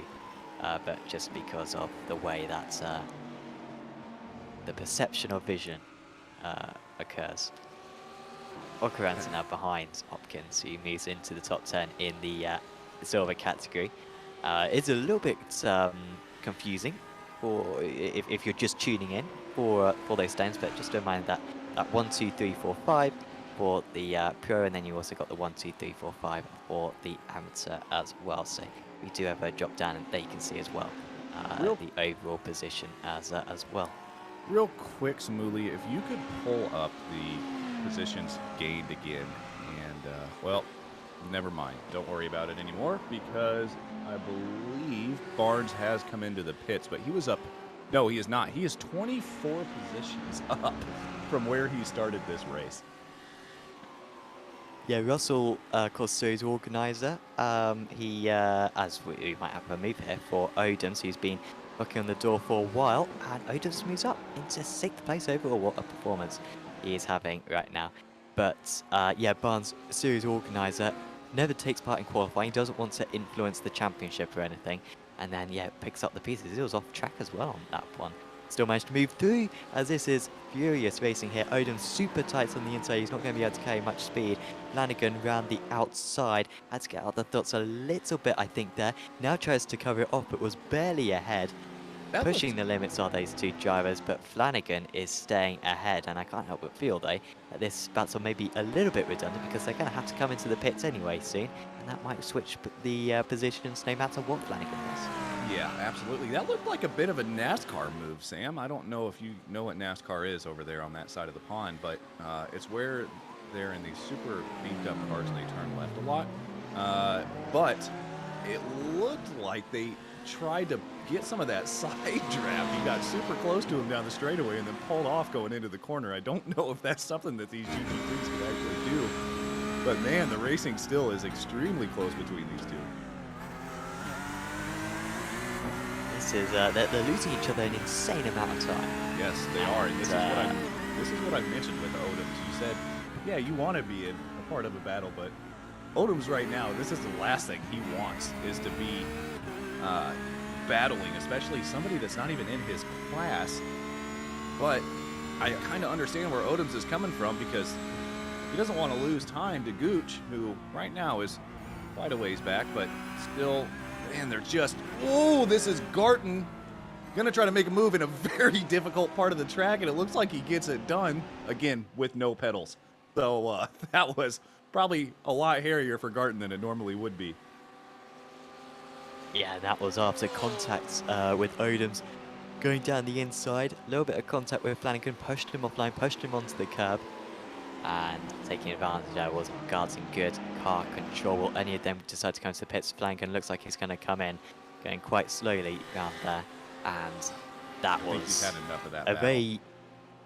but just because of the way that the perception of vision occurs. Ocaranza now behind Hopkins, who moves into the top 10 in the silver category. It's a little bit confusing for if you're just tuning in for those stones. But just a reminder that 1, 2, 3, 4, 5 for the pro, and then you also got the 1, 2, 3, 4, 5 for the amateur as well. So we do have a drop down, and there you can see as well the overall position as well. Real quick, Smooly, if you could pull up the positions gained again, and well, never mind. Don't worry about it anymore because I believe Barnes has come into the pits, but he was up. No, he is not. He is 24 positions up from where he started this race. Yeah, Russell, of course, series organizer. He, as we might have a move here for Odoms, who's been knocking on the door for a while, and Odoms moves up into 6th place overall. What a performance he is having right now. But yeah, Barnes, series organizer, never takes part in qualifying, doesn't want to influence the championship or anything, and then yeah, picks up the pieces. He was off track as well on that one. Still managed to move through, as this is furious racing here. Odom super tight on the inside. He's not going to be able to carry much speed. Flanagan round the outside. Had to get out the thoughts a little bit, I think, there. Now tries to cover it off, but was barely ahead. Pushing the limits are those two drivers, but Flanagan is staying ahead, and I can't help but feel, though, that this battle may be a little bit redundant because they're going to have to come into the pits anyway soon, and that might switch the positions no matter what Flanagan does. Yeah, absolutely. That looked like a bit of a NASCAR move, Sam. I don't know if you know what NASCAR is over there on that side of the pond, but it's where they're in these super beamed up cars and they turn left a lot. But it looked like they tried to get some of that side draft. He got super close to him down the straightaway and then pulled off going into the corner. I don't know if that's something that these GT3s could actually do. But man, the racing still is extremely close between these two. This is they're losing each other an insane amount of time. Yes, they are. And this is what I mentioned with Odoms. You said, yeah, you want to be in a part of a battle, but Odoms right now, this is the last thing he wants, is to be battling, especially somebody that's not even in his class. But I kind of understand where Odoms is coming from because he doesn't want to lose time to Gooch, who right now is quite a ways back, but still, man, they're just, oh, this is Garton. Gonna try to make a move in a very difficult part of the track, and it looks like he gets it done, again, with no pedals. So that was probably a lot hairier for Garton than it normally would be. Yeah, that was after contact with Odoms going down the inside. A little bit of contact with Flanagan, pushed him offline, pushed him onto the curb. And taking advantage there was guards in good car control. Will any of them decide to come to the pits? Flanagan looks like he's going to come in, going quite slowly around there. And that was he's had enough of that a battle. very...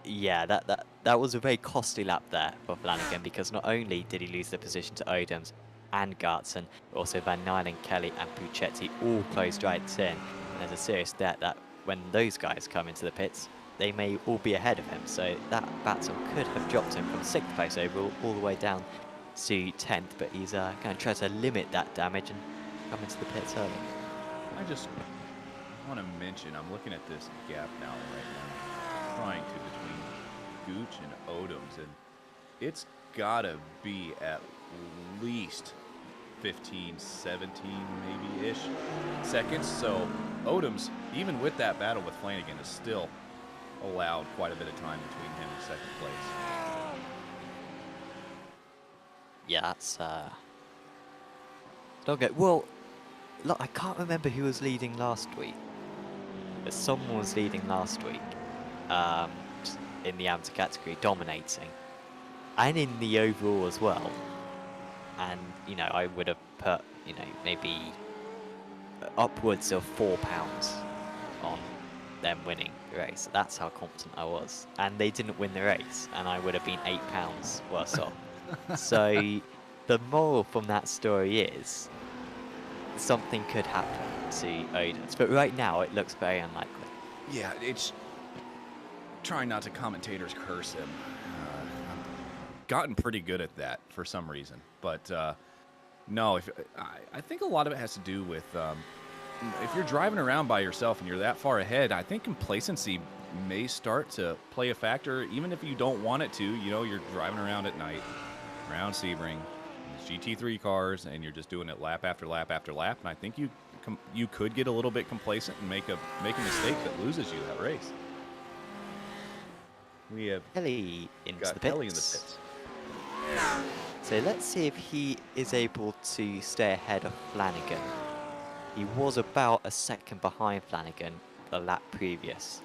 Yeah, that was a very costly lap there for Flanagan, because not only did he lose the position to Odoms and Gartson, but also Van Nylen, Kelly and Puccetti all closed right in. And there's a serious threat that when those guys come into the pits, they may all be ahead of him. So that battle could have dropped him from 6th place overall all the way down to 10th, but he's going to try to limit that damage and come into the pits early. I just want to mention, I'm looking at this gap now right now, trying to between Gooch and Odoms, and it's gotta be at least 15, 17 maybe-ish seconds. So Odoms, even with that battle with Flanagan, is still allowed quite a bit of time between him and 2nd place. Yeah, that's not good. Well, look, I can't remember who was leading last week, but someone was leading last week in the amateur category, dominating, and in the overall as well. And, you know, I would have put, you know, maybe upwards of £4 on them winning the race. That's how confident I was. And they didn't win the race, and I would have been £8 worse off. So the moral from that story is something could happen to Odoms. But right now, it looks very unlikely. Yeah, it's trying not to commentators curse him. I've gotten pretty good at that for some reason. But no, I think a lot of it has to do with if you're driving around by yourself and you're that far ahead, I think complacency may start to play a factor, even if you don't want it to. You know, you're driving around at night, around Sebring, GT3 cars, and you're just doing it lap after lap after lap. And I think you you could get a little bit complacent and make a mistake that loses you that race. We have Kelly into got the pits. Kelly in the pits. So let's see if he is able to stay ahead of Flanagan. He was about a second behind Flanagan the lap previous.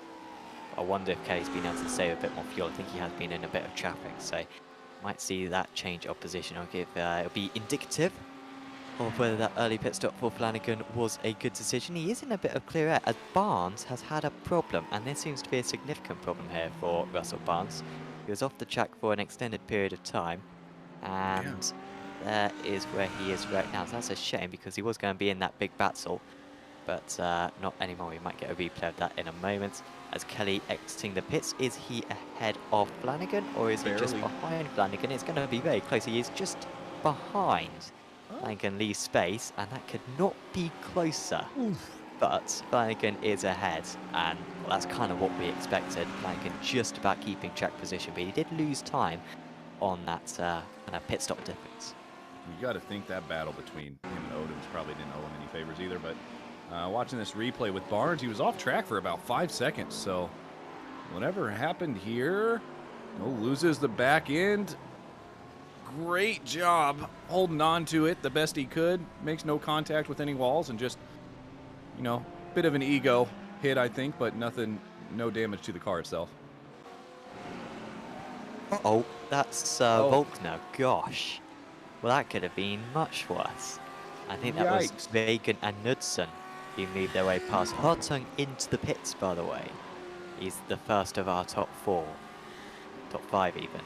I wonder if Kelly's been able to save a bit more fuel. I think he has been in a bit of traffic, so might see that change of position. It'll be indicative of whether that early pit stop for Flanagan was a good decision. He is in a bit of clear air as Barnes has had a problem, and there seems to be a significant problem here for Russell Barnes. He was off the track for an extended period of time, and there is where he is right now. So that's a shame because he was going to be in that big battle, but not anymore. We might get a replay of that in a moment. As Kelly exiting the pits, is he ahead of Flanagan or is he just behind Flanagan? It's going to be very close. He is just behind. Flanagan leaves space, and that could not be closer. But Flanagan is ahead, and well, that's kind of what we expected. Flanagan just about keeping track position, but he did lose time on that kind of pit stop difference. You got to think that battle between him and Odoms probably didn't owe him any favors either, but watching this replay with Barnes, he was off track for about 5 seconds, so whatever happened here, loses the back end. Great job holding on to it the best he could, makes no contact with any walls, and just, bit of an ego hit, I think, but no damage to the car itself. Oh, that's Volkner, gosh. Well, that could have been much worse. I think that was Vagan and Knudsen who moved their way past. Hartung into the pits, by the way. He's the first of our top 4, top 5 even,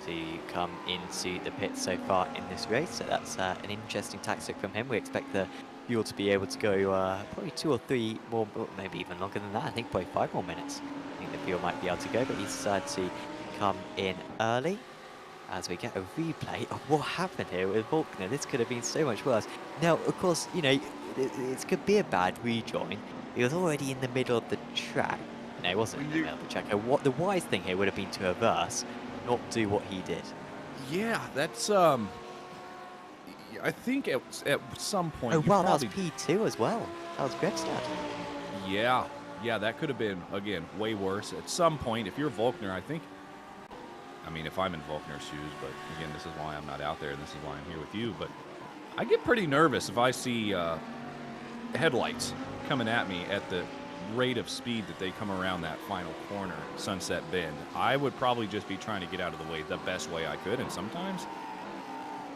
to come into the pits so far in this race. So that's an interesting tactic from him. We expect the fuel to be able to go probably 2 or 3 more, maybe even longer than that. I think probably 5 more minutes. I think the fuel might be able to go, but he decided to come in early. As we get a replay of what happened here with Volkner. This could have been so much worse. Now, of course, it could be a bad rejoin. He was already in the middle of the track. No, he wasn't in the middle of the track. What the wise thing here would have been to reverse, not do what he did. Yeah, that's I think at some point. Oh wow, that was P2 as well. That was Gregstad. Yeah, that could have been again way worse. At some point, if you're Volkner, I mean, if I'm in Volkner's shoes, but again, this is why I'm not out there, and this is why I'm here with you. But I get pretty nervous if I see headlights coming at me at the rate of speed that they come around that final corner, Sunset Bend. I would probably just be trying to get out of the way the best way I could, and sometimes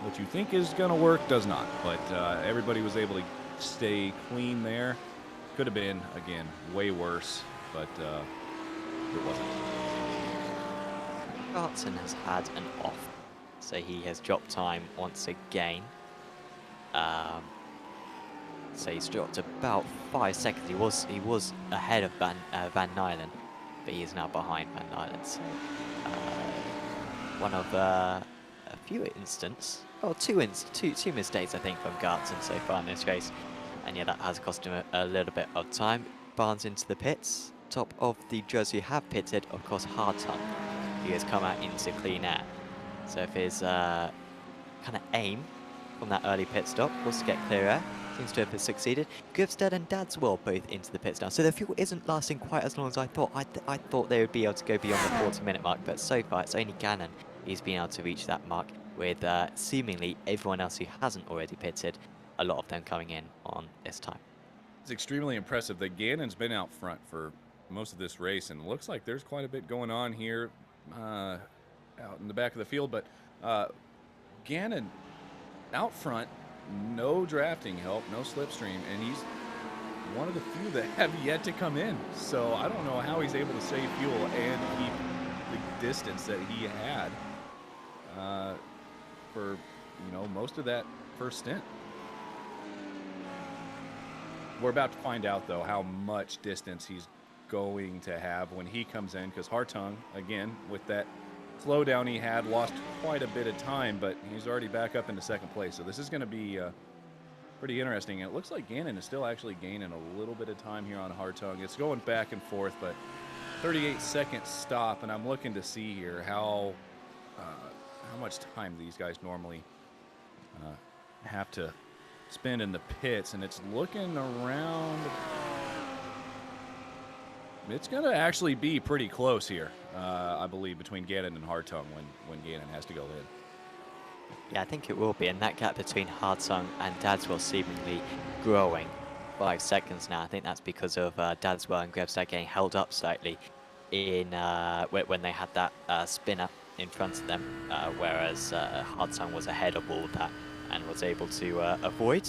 what you think is going to work does not. But everybody was able to stay clean there. Could have been, again, way worse, but it wasn't. Gartson has had an off, so he has dropped time once again. So he's dropped about 5 seconds. He was ahead of Van Nylen, but he is now behind Van Nylen. So one of a few two mistakes I think from Gartson so far in this race, and yeah, that has cost him a little bit of time. Barnes into the pits. Top of the Jersey have pitted, of course, Hartung. He has come out into clean air. So if his kind of aim from that early pit stop was to get clear air, seems to have succeeded. Guvsted and Dadswell both into the pits now. So the fuel isn't lasting quite as long as I thought. I thought they would be able to go beyond the 40-minute mark, but so far it's only Gannon who's been able to reach that mark, with seemingly everyone else who hasn't already pitted, a lot of them coming in on this time. It's extremely impressive that Gannon's been out front for most of this race, and it looks like there's quite a bit going on here out in the back of the field, but Gannon out front, no drafting help, no slipstream, and he's one of the few that have yet to come in. So I don't know how he's able to save fuel and keep the distance that he had for most of that first stint. We're about to find out though how much distance he's going to have when he comes in, because Hartung, again, with that slowdown he had, lost quite a bit of time, but he's already back up into second place. So this is going to be pretty interesting. And it looks like Gannon is still actually gaining a little bit of time here on Hartung. It's going back and forth, but 38-second stop, and I'm looking to see here how much time these guys normally have to spin in the pits, and it's looking around. It's going to actually be pretty close here, I believe, between Gannon and Hartung when Gannon has to go in. Yeah, I think it will be, and that gap between Hartung and Dadswell seemingly growing. 5 seconds now. I think that's because of Dadswell and Grebstad getting held up slightly in when they had that spinner in front of them, whereas Hartung was ahead of all of that and was able to avoid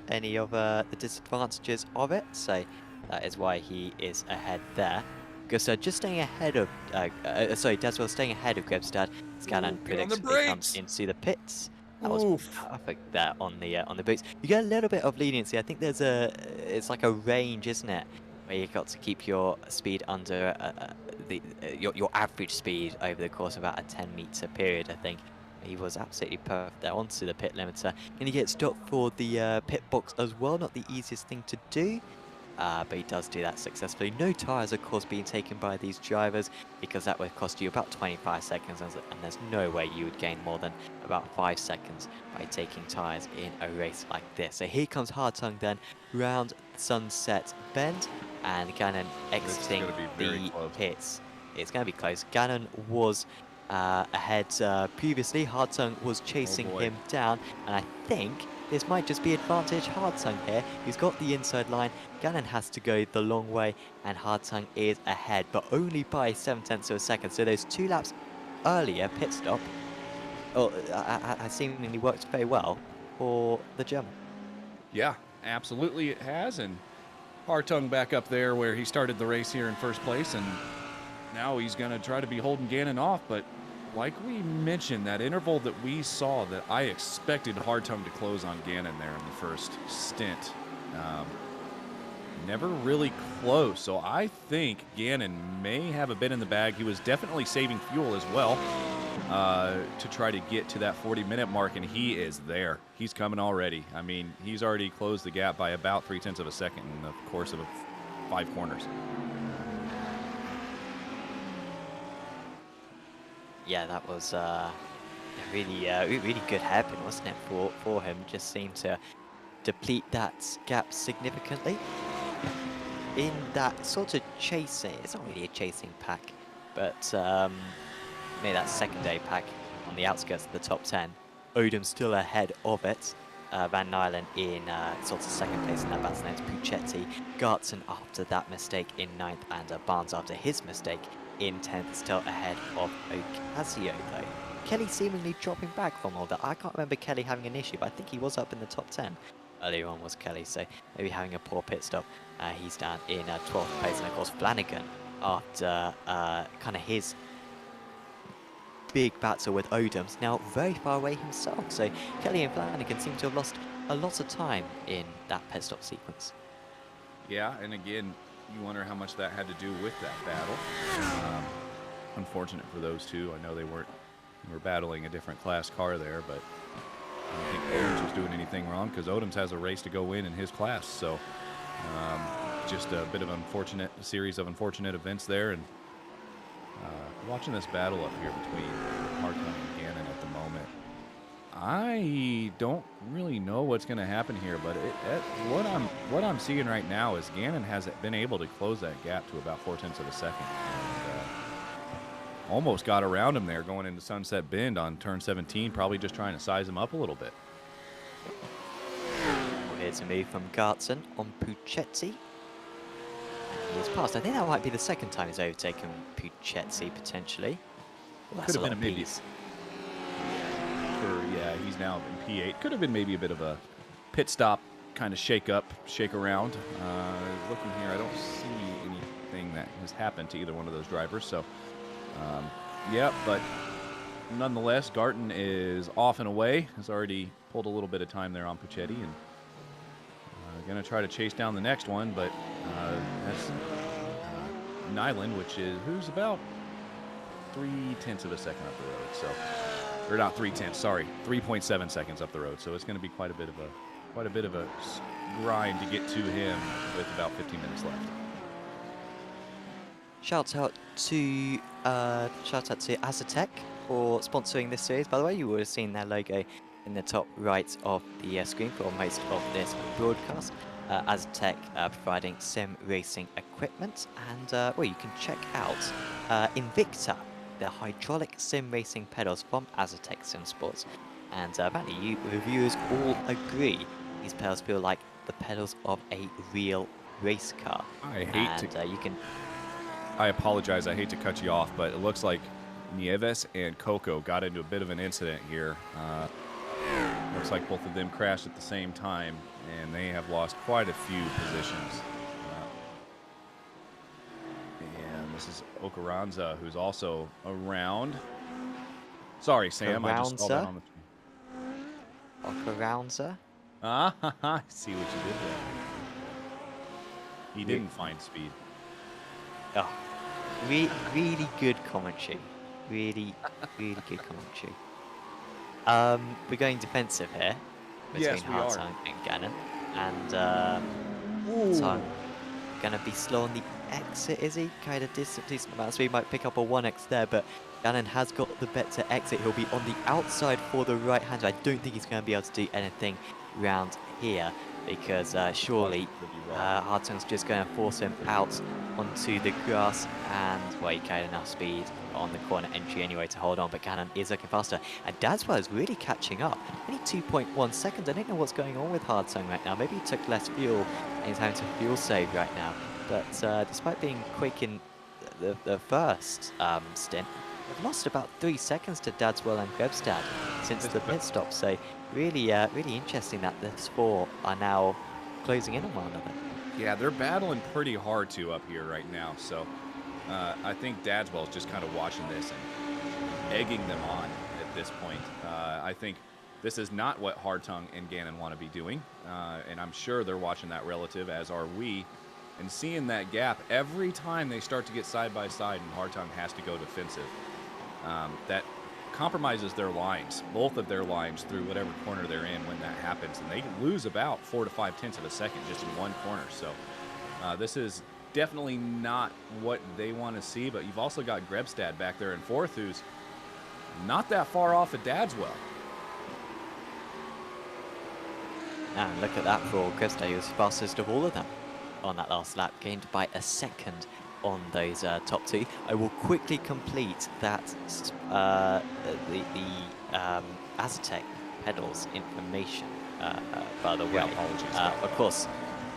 any of the disadvantages of it. So that is why he is ahead there. Grebstad just staying ahead of, Dadswell staying ahead of Grebstad. Scanlan predictably comes into the pits. That was perfect there on the boots. You get a little bit of leniency. I think there's it's like a range, isn't it, where you've got to keep your speed under your average speed over the course of about a 10-meter period. I think he was absolutely perfect there onto the pit limiter, and he gets stopped for the pit box as well. Not the easiest thing to do. But he does do that successfully. No tyres, of course, being taken by these drivers, because that would cost you about 25 seconds, and there's no way you would gain more than about 5 seconds by taking tyres in a race like this. So here comes Hartung then, round Sunset Bend, and Gannon exiting the pits. It's going to be close. Gannon was ahead previously. Hartung was chasing him down, and I think this might just be advantage Hartung here. He's got the inside line. Gannon has to go the long way, and Hartung is ahead, but only by 0.7 of a second. So those 2 laps earlier, pit stop, has seemingly worked very well for the German. Yeah, absolutely it has, and Hartung back up there where he started the race here in first place, and now he's going to try to be holding Gannon off, but like we mentioned, that interval that we saw, that I expected Hartung to close on Gannon there in the first stint, never really close. So I think Gannon may have a bit in the bag. He was definitely saving fuel as well to try to get to that 40-minute mark, and he is there. He's coming already. I mean, he's already closed the gap by about 0.3 of a second in the course of 5 corners. Yeah, that was a really good hairpin, wasn't it, for him? Just seemed to deplete that gap significantly. In that sort of chasing, it's not really a chasing pack, but maybe that second-day pack on the outskirts of the top 10. Odom still ahead of it. Van Nylen in sort of second place in that battle next. Puccetti, Gartson after that mistake in 9th, and Barnes after his mistake in 10th, still ahead of Ocasio though. Kelly seemingly dropping back from all that. I can't remember Kelly having an issue, but I think he was up in the top 10. Earlier on was Kelly, so maybe having a poor pit stop. He's down in 12th place, and of course Flanagan after kind of his big battle with Odom's now very far away himself. So Kelly and Flanagan seem to have lost a lot of time in that pit stop sequence. Yeah, and again, you wonder how much that had to do with that battle. Unfortunate for those two. I know they were battling a different class car there, but I don't think Aaron's was doing anything wrong, because Odoms has a race to go in his class. So just a bit of a series of unfortunate events there. And watching this battle up here between Hartung and Gannon at the moment, I don't really know what's going to happen here, but what I'm seeing right now is Gannon hasn't been able to close that gap to about 0.4 of a second. And, almost got around him there going into Sunset Bend on turn 17, probably just trying to size him up a little bit. Well, here's a move from Gartson on Puccetti. He's passed. I think that might be the second time he's overtaken Puccetti, potentially. Well, could have been a maybe. Yeah, he's now in P8. Could have been maybe a bit of a pit stop kind of shake around. Looking here, I don't see anything that has happened to either one of those drivers. So, yeah, but nonetheless, Garton is off and away. Has already pulled a little bit of time there on Puccetti, and going to try to chase down the next one, but that's Nyland, who's about 0.3 of a second up the road. So, or not 0.3, sorry, 3.7 seconds up the road. So it's going to be quite a bit of a grind to get to him with about 15 minutes left. Shout out to Azatec for sponsoring this series. By the way, you would have seen their logo in the top right of the screen for most of this broadcast. Aztec providing sim racing equipment, and well, you can check out Invicta, the hydraulic sim racing pedals from Aztec Sim Sports. And apparently, you reviewers all agree these pedals feel like the pedals of a real race car. I hate and to. you can. I apologize. I hate to cut you off, but it looks like Nieves and Coco got into a bit of an incident here. Looks like both of them crashed at the same time, and they have lost quite a few positions. And this is Okaranza, who's also around. Sorry, Sam. I just saw that on the screen. Okaranza. Ah, I see what you did there. He didn't find speed. Oh, really good commentary. Really good commentary. We're going defensive here between Yes, we are. Hartung and Gannon. And Hartung gonna be slow on the exit, is he? Kind of decent amount of speed, might pick up a 1x there, but Gannon has got the better exit. He'll be on the outside for the right hander. I don't think he's going to be able to do anything round here, because surely Hartung's just going to force him out onto the grass, and well, he carried enough speed on the corner entry anyway to hold on, but Gannon is looking faster, and Dadswell is really catching up. Only 2.1 seconds. I don't know what's going on with Hartung right now. Maybe he took less fuel and he's having to fuel save right now, but despite being quick in the first stint, they've lost about 3 seconds to Dadswell and Grebstad since the pit stop, so really interesting that the four are now closing in on one another. Yeah, they're battling pretty hard up here right now, so I think Dadswell's just kind of watching this and egging them on at this point. I think this is not what Hartung and Gannon want to be doing, and I'm sure they're watching that relative, as are we, and seeing that gap every time they start to get side by side and Hartung has to go defensive. That compromises their lines, both of their lines, through whatever corner they're in when that happens, and they lose about 4 to 5 tenths of a second just in one corner. So this is definitely not what they want to see, but you've also got Grebstad back there in fourth, who's not that far off of Dadswell. And look at that for Grebstad. He was fastest of all of them on that last lap, gained by a second on those top two. I will quickly complete that the Aztec pedals information, by the way. Yeah, apologies. Of course,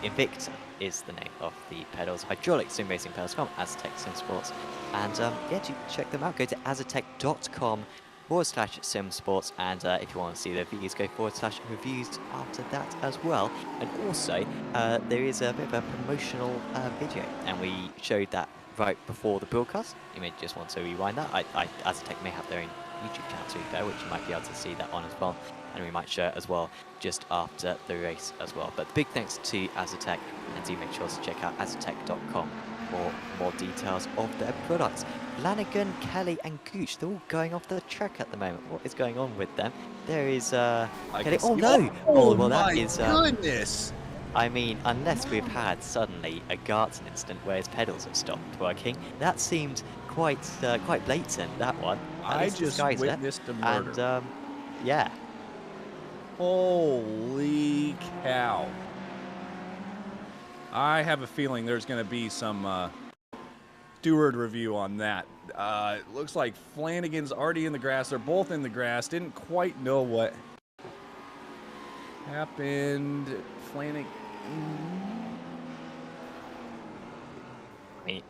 Invicta is the name of the pedals, hydraulic sim racing pedals from Aztec Sim Sports. And yeah, do check them out. Go to aztec.com/simsports, and if you want to see their videos, go /reviews after that as well. And also, there is a bit of a promotional video, and we showed that right before the broadcast. You may just want to rewind that. Aztec may have their own YouTube channel to be fair, which you might be able to see that on as well, and we might share it as well just after the race as well. But big thanks to Aztec, and do make sure to check out aztec.com for more details of their products. Flanagan, Kelly and Gooch, they're all going off the track at the moment. What is going on with them? There is Kelly. Oh no! Oh well, that is goodness. I mean, unless we've had suddenly a Garton incident where his pedals have stopped working, that seemed quite blatant, that one. I just witnessed a murder. And yeah. Holy cow. I have a feeling there's going to be some steward review on that. It looks like Flanagan's already in the grass. They're both in the grass. Didn't quite know what happened. Flanagan. Yeah.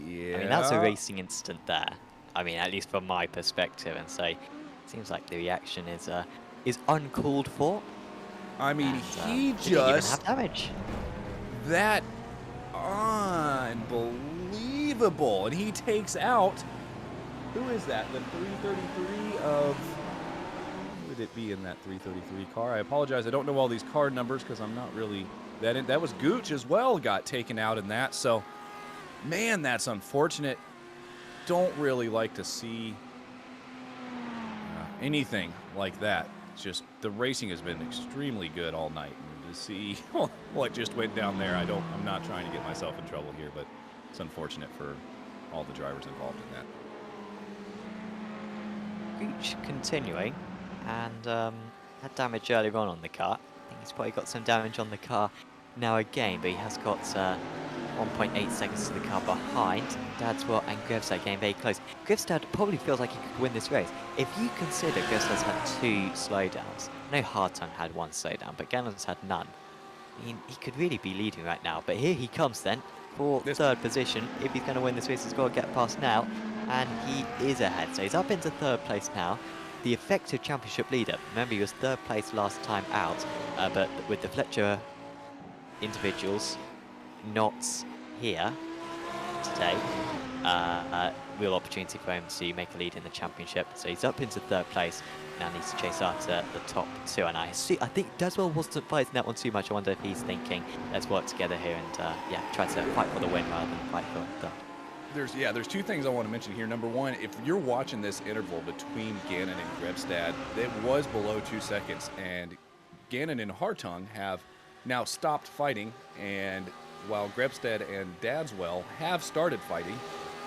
Yeah. I mean, that's a racing incident there. I mean, at least from my perspective, and so it seems like the reaction is uncalled for. I mean, and, he didn't even just have damage. that unbelievable, and he takes out. Who is that? The 333 of. Who would it be in that 333 car? I apologize. I don't know all these car numbers because I'm not really that was Gooch as well, got taken out in that. So, man, that's unfortunate. Don't really like to see anything like that. It's just the racing has been extremely good all night, and to see what just went down there, I'm not trying to get myself in trouble here, but it's unfortunate for all the drivers involved in that. Gooch continuing, and had damage earlier on the car. I think he's probably got some damage on the car now again, but he has got 1.8 seconds to the car behind. Dadswell and Grevstad getting very close. Grevstad probably feels like he could win this race. If you consider Grevstad's had 2 slowdowns, I know Hardtongue had 1 slowdown, but Gannon's had none. I mean, he could really be leading right now, but here he comes then for third position. If he's going to win this race, he's got to get past now, and he is ahead. So he's up into 3rd place now. The effective championship leader, remember he was 3rd place last time out, but with the Fletcher individuals not here today, real opportunity for him to make a lead in the championship. So he's up into 3rd place, now needs to chase after the top 2. And I think Dadswell wasn't fighting that one too much. I wonder if he's thinking, let's work together here and yeah, try to fight for the win rather than fight for the... There's 2 things I want to mention here. Number one, if you're watching this interval between Gannon and Grevstad, it was below 2 seconds, and Gannon and Hardtongue have now stopped fighting, and while Grevstad and Dadswell have started fighting,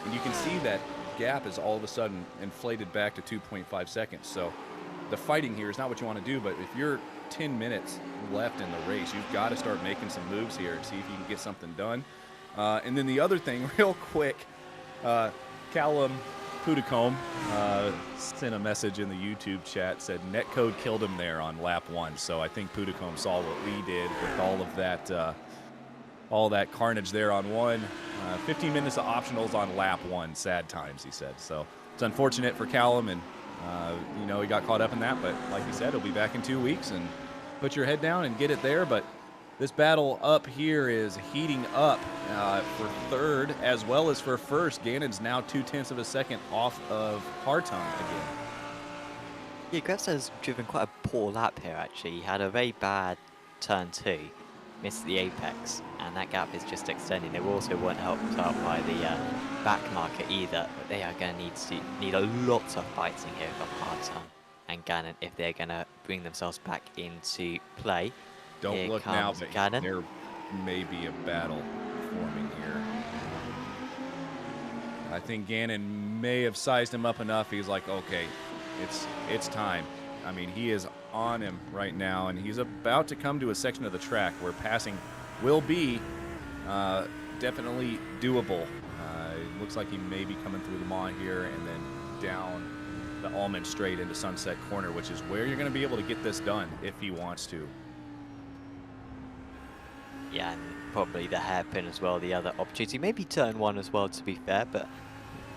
and you can see that gap is all of a sudden inflated back to 2.5 seconds. So the fighting here is not what you want to do, but if you're 10 minutes left in the race, you've got to start making some moves here and see if you can get something done. And then the other thing, real quick, Callum Pudicombe sent a message in the YouTube chat, said netcode killed him there on lap 1. So I think Pudicombe saw what we did with all that carnage there on 1. 15 minutes of optionals on lap 1. Sad times, he said. So it's unfortunate for Callum, and you know, he got caught up in that. But like he said, he'll be back in 2 weeks, and put your head down and get it there. But this battle up here is heating up for 3rd as well as for 1st. Gannon's now 0.2 of a second off of Hardtongue again. Yeah, Grevstad's driven quite a poor lap here, actually. He had a very bad turn 2, missed the apex, and that gap is just extending. They also weren't helped out by the back marker either, but they are going to need a lot of fighting here from Hardtongue and Gannon if they're going to bring themselves back into play. Don't Here look now, but Gannon. there may be a battle forming here. I think Gannon may have sized him up enough. He's like, okay, it's time. I mean, he is on him right now, and he's about to come to a section of the track where passing will be definitely doable. It looks like he may be coming through the Mall here and then down the Almond straight into Sunset Corner, which is where you're going to be able to get this done if he wants to. Yeah, and probably the hairpin as well, the other opportunity. Maybe turn 1 as well, to be fair, but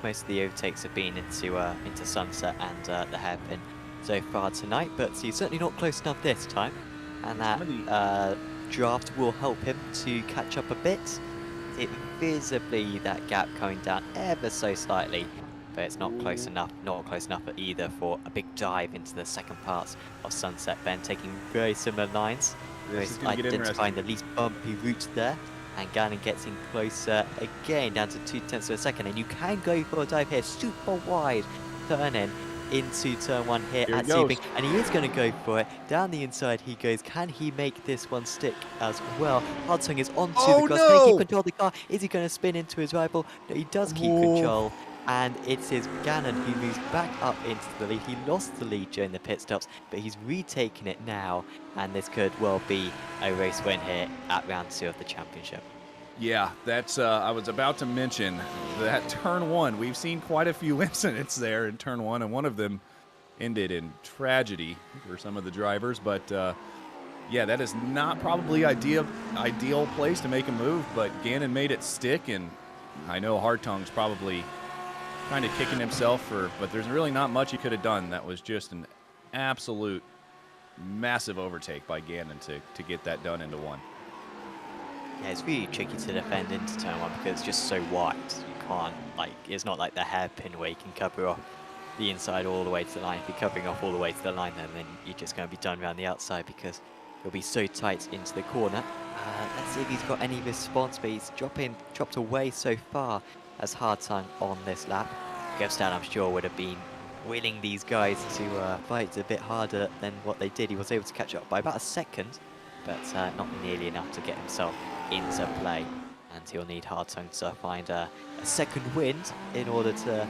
most of the overtakes have been into Sunset and the hairpin so far tonight, but he's certainly not close enough this time, and that draft will help him to catch up a bit. It visibly, that gap coming down ever so slightly, but it's not close enough either for a big dive into the second part of Sunset. Ben taking very similar lines, identifying the least bumpy routes there, and Gannon gets in closer again, down to 0.2 of a second, and you can go for a dive here, super wide turn in into turn 1 here at Sebring, and he is going to go for it. Down the inside he goes. Can he make this one stick as well? Hardtongue is onto the grass. Can he keep control of the car? Is he going to spin into his rival? No, he does keep control. And it is Gannon who moves back up into the lead. He lost the lead during the pit stops, but he's retaken it now, and this could well be a race win here at round 2 of the championship. Yeah, that's I was about to mention that turn 1. We've seen quite a few incidents there in turn 1, and one of them ended in tragedy for some of the drivers. But yeah, that is not probably ideal place to make a move, but Gannon made it stick, and I know Hardtongue's probably kind of kicking himself but there's really not much he could have done. That was just an absolute massive overtake by Gannon to get that done into 1. Yeah, it's really tricky to defend into turn 1 because it's just so wide. You can't, it's not like the hairpin where you can cover off the inside all the way to the line. If you're covering off all the way to the line, then you're just going to be done around the outside because you'll be so tight into the corner. Let's see if he's got any response, but he's dropped away so far as Hardtongue on this lap. Grevstad, I'm sure, would have been willing these guys to fight a bit harder than what they did. He was able to catch up by about a second, but not nearly enough to get himself into play. And he'll need Hardtongue to find a second wind in order to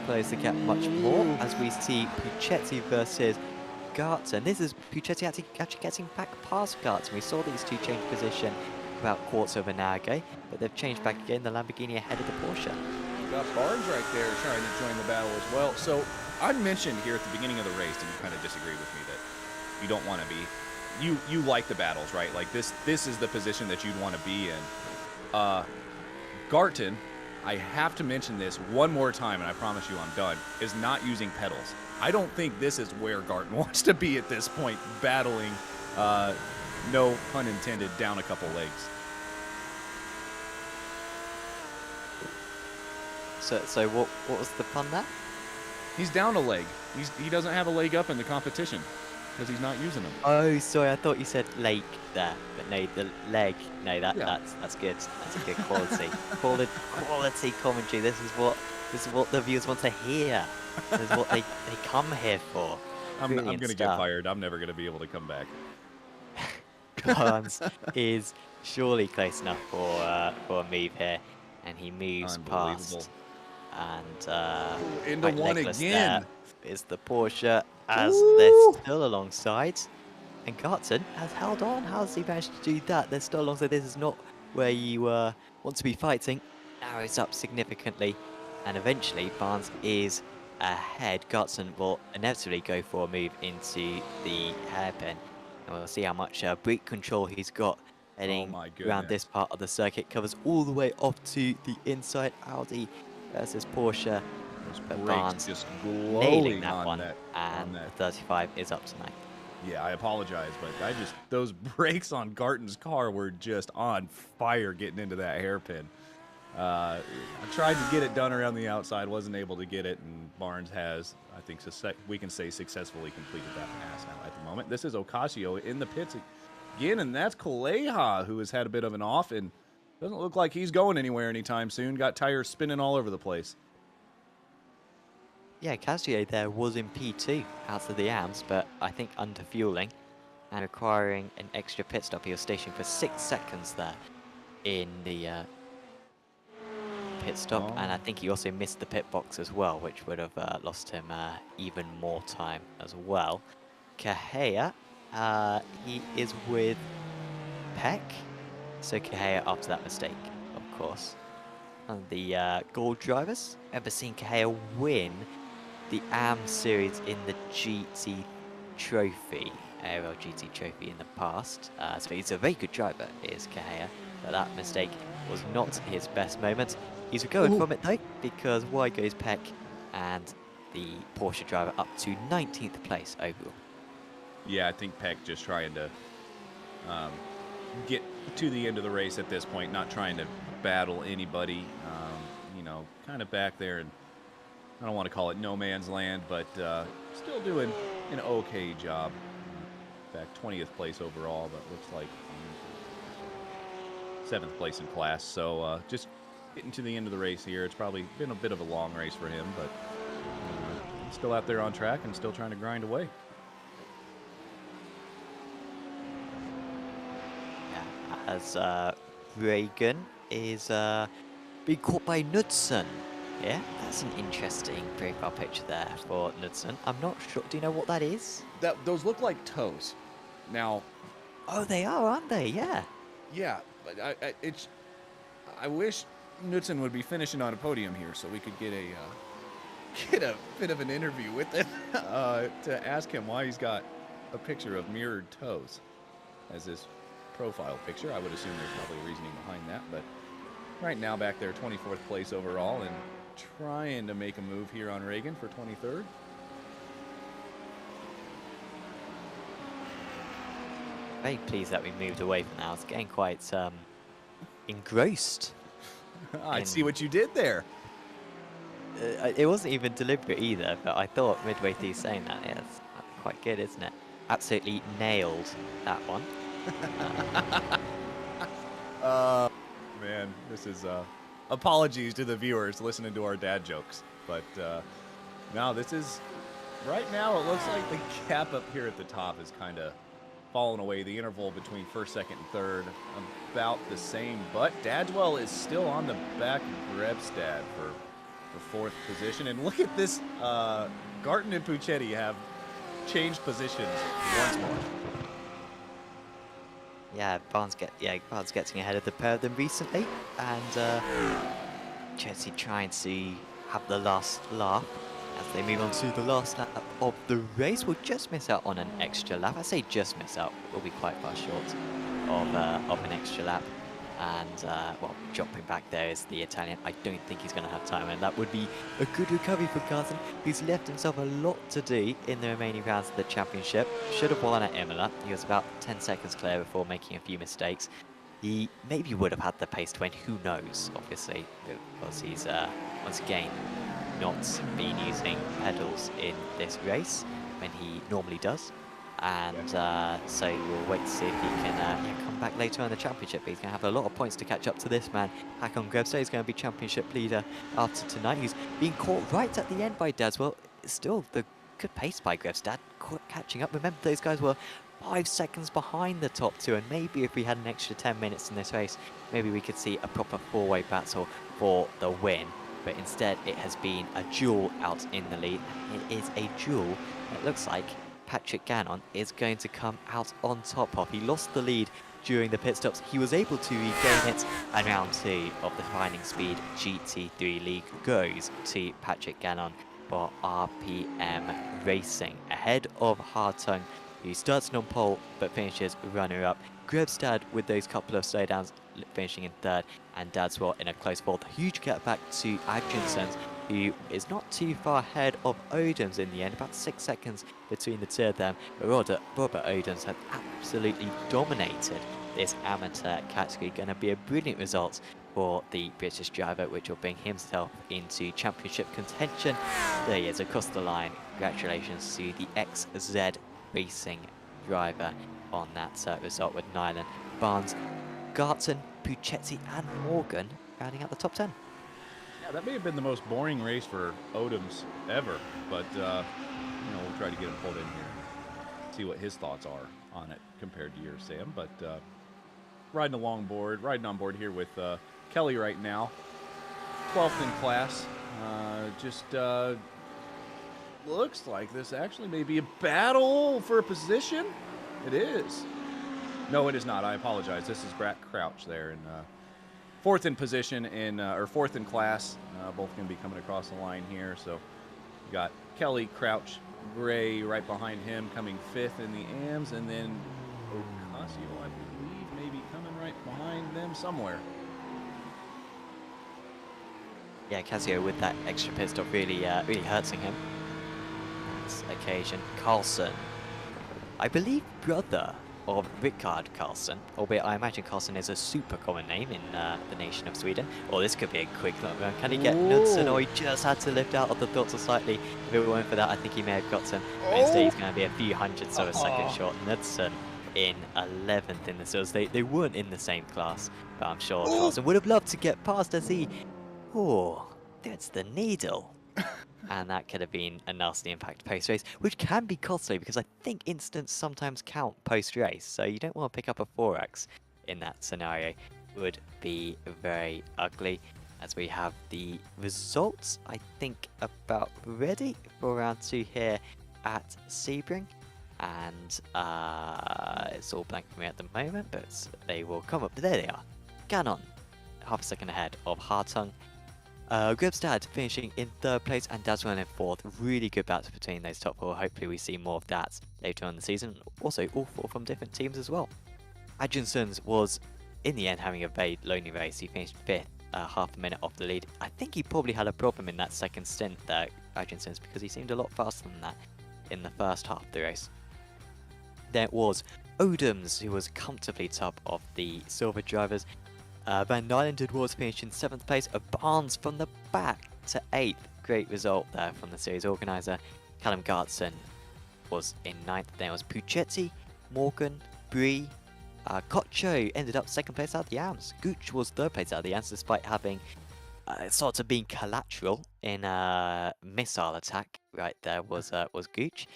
close the gap much more, as we see Puccetti versus Garton. This is Puccetti actually getting back past Garton. We saw these two change position about quarters of an hour ago, but they've changed back again. The Lamborghini ahead of the Porsche. Got Barnes right there trying to join the battle as well. So I mentioned here at the beginning of the race, and you kind of disagree with me that you don't want to be. You like the battles, right? Like this is the position that you'd want to be in. Garton, I have to mention this one more time, and I promise you I'm done, is not using pedals. I don't think this is where Garton wants to be at this point, battling, no pun intended, down a couple legs. So what was the pun there? He's down a leg. He doesn't have a leg up in the competition because he's not using them. Oh, sorry, I thought you said lake there, but no, the leg. No, that's good. That's a good quality. Quality commentary. This is what the viewers want to hear. This is what they come here for. I'm going to get fired. I'm never going to be able to come back. Barnes is surely close enough for a move here, and he moves past. And into one again is the Porsche as they're still alongside. And Garton has held on. How has he managed to do that? They're still alongside. This is not where you want to be fighting. Narrows up significantly, and eventually Barnes is ahead. Garton will inevitably go for a move into the hairpin, and we'll see how much brake control he's got heading around this part of the circuit. Covers all the way off to the inside. Audi versus Porsche. But Barnes just nailing that one, and the 35 is up tonight. Yeah, I apologize, but those brakes on Garton's car were just on fire getting into that hairpin. I tried to get it done around the outside, wasn't able to get it, and Barnes has, I think, we can say successfully completed that pass now at the moment. This is Ocasio in the pits again, and that's Kaleha, who has had a bit of an off and doesn't look like he's going anywhere anytime soon. Got tires spinning all over the place. Yeah, Casio there was in P2 out of the AMS, but I think under fueling and requiring an extra pit stop. He was stationed for 6 seconds there in the pit stop, and I think he also missed the pit box as well, which would have lost him even more time as well. Kahea, he is with Peck, so Kahea after that mistake, of course. And the Gold drivers, ever seen Kahea win the AM series in the GT trophy, ARL GT trophy in the past. So he's a very good driver, is Kahea, but that mistake was not his best moment. He's recovered from it though, because wide goes Peck and the Porsche driver up to 19th place overall. Yeah, I think Peck just trying to get to the end of the race at this point, not trying to battle anybody, you know, kind of back there, and I don't want to call it no man's land, but still doing an okay job. Back 20th place overall, but looks like 7th place in class. So just getting to the end of the race here. It's probably been a bit of a long race for him, but still out there on track and still trying to grind away. Yeah, as Reagan is being caught by Knudsen. Yeah, that's an interesting profile picture there for Knudsen. I'm not sure. Do you know what that is? Those look like toes. Now, oh, they are, aren't they? Yeah. Yeah, but I wish Knudsen would be finishing on a podium here so we could get a bit of an interview with him to ask him why he's got a picture of mirrored toes as his profile picture. I would assume there's probably reasoning behind that, but right now back there, 24th place overall, and trying to make a move here on Reagan for 23rd. Very pleased that we moved away from that. I was getting quite engrossed. I see what you did there. It wasn't even deliberate either, but I thought midway through saying that, yeah, it's quite good, isn't it? Absolutely nailed that one. Man, this is apologies to the viewers listening to our dad jokes, but now this is right now it looks like the gap up here at the top is kind of fallen away. The interval between first, second, and third about the same, but Dadswell is still on the back of Grebstad for 4th position. And look at this, Garton and Puccetti have changed positions once more. Yeah, Barnes getting ahead of the pair of them recently, and Chelsea trying to have the last laugh as they move on to the last lap of the race. Will just miss out on an extra lap. I say just miss out. We'll be quite far short of an extra lap. And well, jumping back there is the Italian. I don't think he's going to have time, and that would be a good recovery for Carson, who's left himself a lot to do in the remaining rounds of the championship. Should have won at Imola. He was about 10 seconds clear before making a few mistakes. He maybe would have had the pace to win, who knows, obviously, because he's once again not been using pedals in this race when he normally does. And so we'll wait to see if he can come back later on in the championship. But he's going to have a lot of points to catch up to this man. Hakon Grebstad is going to be championship leader after tonight. He's being caught right at the end by Dadswell. Still the good pace by Grebstad, catching up. Remember, those guys were 5 seconds behind the top two, and maybe if we had an extra 10 minutes in this race, maybe we could see a proper four-way battle for the win. But instead, it has been a duel out in the lead. It is a duel that looks like Patrick Gannon is going to come out on top of. He lost the lead during the pit stops. He was able to regain it, and round 2 of the FindingSpeed GT3 League goes to Patrick Gannon for RPM Racing, ahead of Hartung, who starts on pole but finishes runner-up. Grebstad with those couple of slowdowns finishing in 3rd, and Dadswell in a close fourth. Huge gap back to Adriansons, who is not too far ahead of Odoms in the end, about 6 seconds between the two of them. But Robert Odoms had absolutely dominated this amateur category. Going to be a brilliant result for the British driver, which will bring himself into championship contention. There he is across the line. Congratulations to the XZ Racing driver on that result, with Nyland, Barnes, Garton, Puccetti and Morgan rounding out the top 10. Yeah, that may have been the most boring race for Odoms ever, but you know, we'll try to get him pulled in here, see what his thoughts are on it compared to yours, Sam. But riding on board here with Kelly right now, 12th in class. Just looks like this actually may be a battle for a position. It is. No, it is not. I apologize. This is Brett Crouch there in 4th in position or 4th in class. Both going to be coming across the line here. So we got Kelly, Crouch, Gray right behind him, coming 5th in the AMs, and then Ocasio, I believe, maybe coming right behind them somewhere. Yeah, Casio with that extra pit stop really hurting him. This occasion, Carlson, I believe brother of Rickard Carlson, albeit I imagine Carlson is a super common name in the nation of Sweden. Or this could be a quick long run. Can he get Knudsen? Or he just had to lift out of the thoughts slightly. If it weren't for that, I think he may have got him. But instead, he's going to be a few hundredths of a second short. Knudsen in 11th in the seals. They weren't in the same class, but I'm sure Carlson would have loved to get past as he... Oh, that's the needle. And that could have been a nasty impact post-race, which can be costly because I think incidents sometimes count post-race. So you don't want to pick up a 4x in that scenario. Would be very ugly. As we have the results, I think, about ready for round 2 here at Sebring. And it's all blank for me at the moment, but they will come up. There they are. Gannon, half a second ahead of Hartung. Grebstad finishing in 3rd place and Dadswell in 4th. Really good battles between those top 4. Hopefully we see more of that later on in the season. Also, all 4 from different teams as well. Adriansons was, in the end, having a very lonely race. He finished 5th, half a minute off the lead. I think he probably had a problem in that second stint there, Adriansons, because he seemed a lot faster than that in the first half of the race. There was Odoms, who was comfortably top of the silver drivers. Van Nyland was finished in 7th place. Barnes from the back to 8th. Great result there from the series organiser. Callum Gartson was in 9th. There was Puccetti, Morgan, Bree. Kocho ended up 2nd place out of the AMS. Gooch was 3rd place out of the AMS despite having sort of being collateral in a missile attack. Right there was Gooch.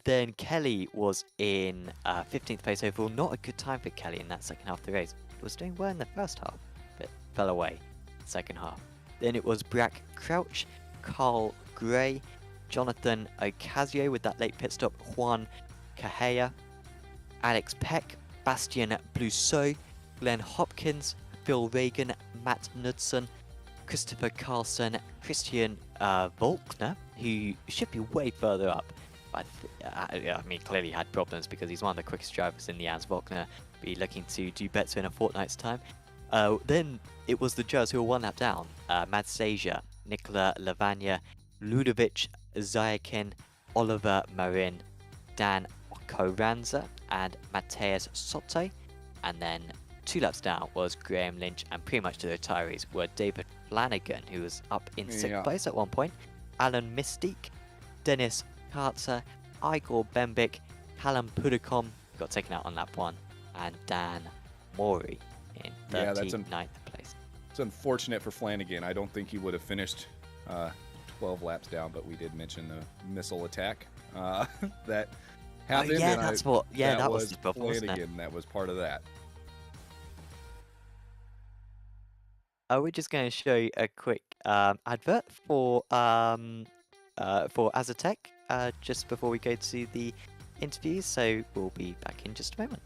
Then Kelly was in 15th place overall. Not a good time for Kelly in that second half of the race. Was doing well in the first half, but fell away second half. Then it was Brack Crouch, Carl Gray, Jonathan Ocasio with that late pit stop, Juan Cajea, Alex Peck, Bastian Blousseau, Glenn Hopkins, Phil Reagan, Matt Knudsen, Christopher Carlson, Christian Volkner, who should be way further up. But I mean, clearly had problems because he's one of the quickest drivers in the ANS. Volkner be looking to do better in a fortnight's time. Then it was the judges who were one lap down. Mad Sasia, Nikola Lavagna, Ludovic Zayakin, Oliver Marin, Dan Coranza, and Mateus Soto. And then 2 laps down was Graham Lynch, and pretty much the retirees were David Flanagan, who was up in 6th place at one point, Alan Mystique, Dennis Kartzer, Igor Bembik, Callum Pudikom, got taken out on lap 1, and Dan Maury in 39th place. It's unfortunate for Flanagan. I don't think he would have finished 12 laps down, but we did mention the missile attack that happened. That was his problem, wasn't it? Flanagan, that was part of that. We're just going to show you a quick advert for Azatec just before we go to the interviews, so we'll be back in just a moment.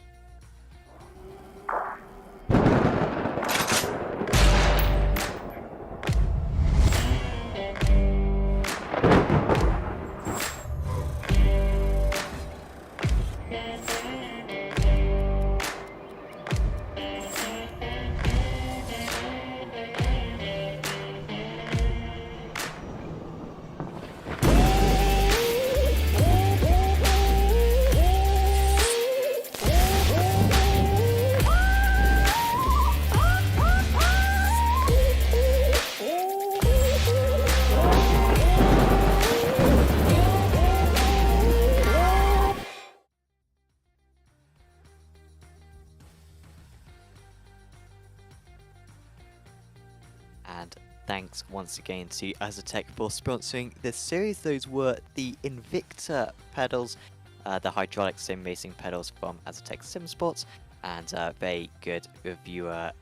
And thanks once again to Azatec for sponsoring this series. Those were the Invicta pedals, the hydraulic sim racing pedals from Azatec Sim Sports, and very good reviews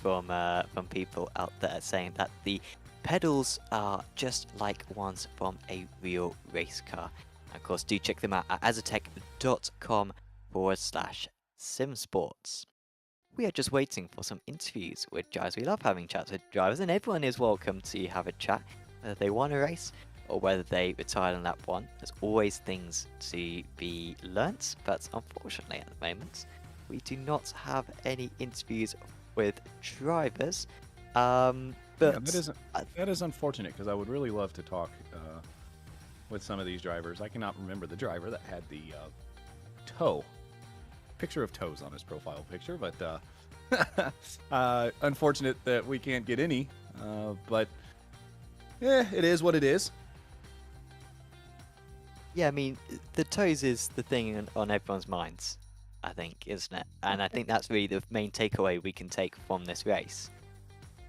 from people out there saying that the pedals are just like ones from a real race car. And of course, do check them out at azatec.com/simsports. We are just waiting for some interviews with drivers. We love having chats with drivers, and everyone is welcome to have a chat, whether they won a race or whether they retired on lap 1. There's always things to be learnt, but unfortunately at the moment, we do not have any interviews with drivers. But that is unfortunate, because I would really love to talk with some of these drivers. I cannot remember the driver that had the picture of toes on his profile picture, but unfortunate that we can't get any, but it is what it is. Yeah, I mean, the toes is the thing on everyone's minds, I think, isn't it? And I think that's really the main takeaway we can take from this race.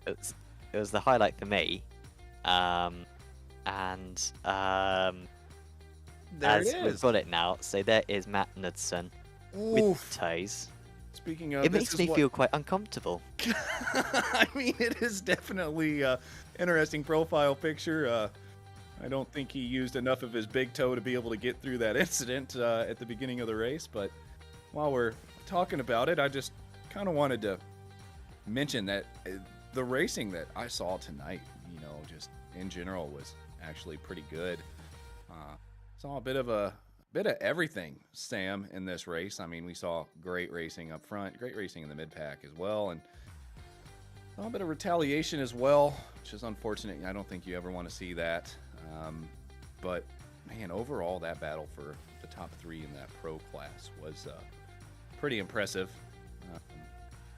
It was the highlight for me, There as it is. we've got it now, so there is Matt Knudsen with toes. Speaking of, It makes me feel quite uncomfortable. I mean, it is definitely an interesting profile picture. I don't think he used enough of his big toe to be able to get through that incident at the beginning of the race. But while we're talking about it, I just kind of wanted to mention that the racing that I saw tonight, just in general, was actually pretty good. Saw a bit of everything, Sam, in this race. I mean, we saw great racing up front, great racing in the mid-pack as well, and saw a bit of retaliation as well, which is unfortunate. I don't think you ever want to see that. But, man, overall, that battle for the top 3 in that pro class was pretty impressive.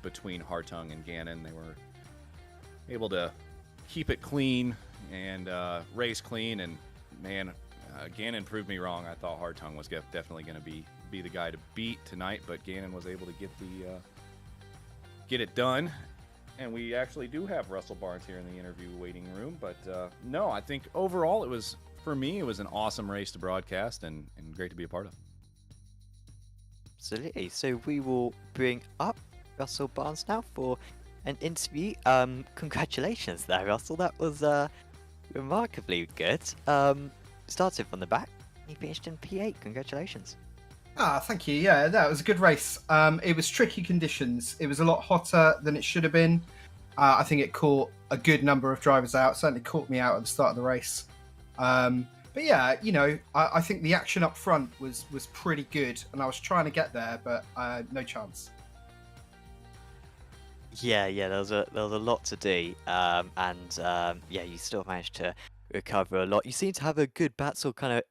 Between Hartung and Gannon, they were able to keep it clean and race clean, and, man, Gannon proved me wrong. I thought Hartung was definitely going to be the guy to beat tonight, but Gannon was able to get it done. And we actually do have Russell Barnes here in the interview waiting room. But no, I think overall it was an awesome race to broadcast and great to be a part of. Absolutely. So we will bring up Russell Barnes now for an interview. Congratulations there, Russell. That was remarkably good. Started from the back. You finished in P8. Congratulations. Thank you. Yeah, that was a good race. It was tricky conditions. It was a lot hotter than it should have been. I think it caught a good number of drivers out. Certainly caught me out at the start of the race. But yeah, I think the action up front was pretty good, and I was trying to get there, but no chance. Yeah, there was a lot to do, yeah, you still managed to recover a lot. You seem to have a good battle kind of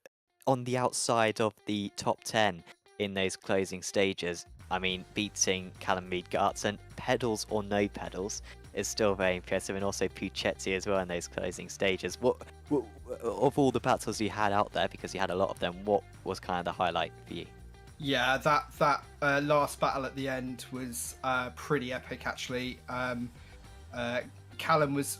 on the outside of the top 10 in those closing stages. I mean, beating Callum Mead and pedals or no pedals is still very impressive, and also Puccetti as well in those closing stages. What of all the battles you had out there, because you had a lot of them, what was kind of the highlight for you? Yeah, that last battle at the end was pretty epic, actually. Callum was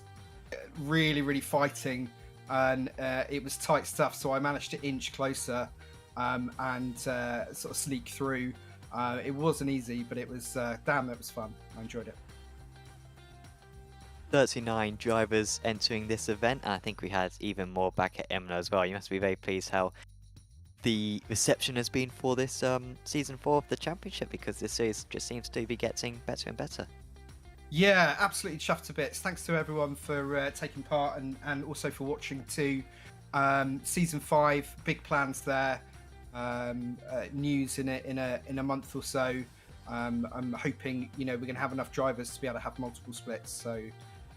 really fighting, and it was tight stuff, so I managed to inch closer and sort of sneak through. It wasn't easy, but it was, damn, it was fun. I enjoyed it. 39 drivers entering this event, and I think we had even more back at Imola as well. You must be very pleased how the reception has been for this season 4 of the championship, because this series just seems to be getting better and better. Yeah, absolutely chuffed to bits. Thanks to everyone for taking part and also for watching too. Season 5, big plans there. News in a month or so. I'm hoping we're going to have enough drivers to be able to have multiple splits. So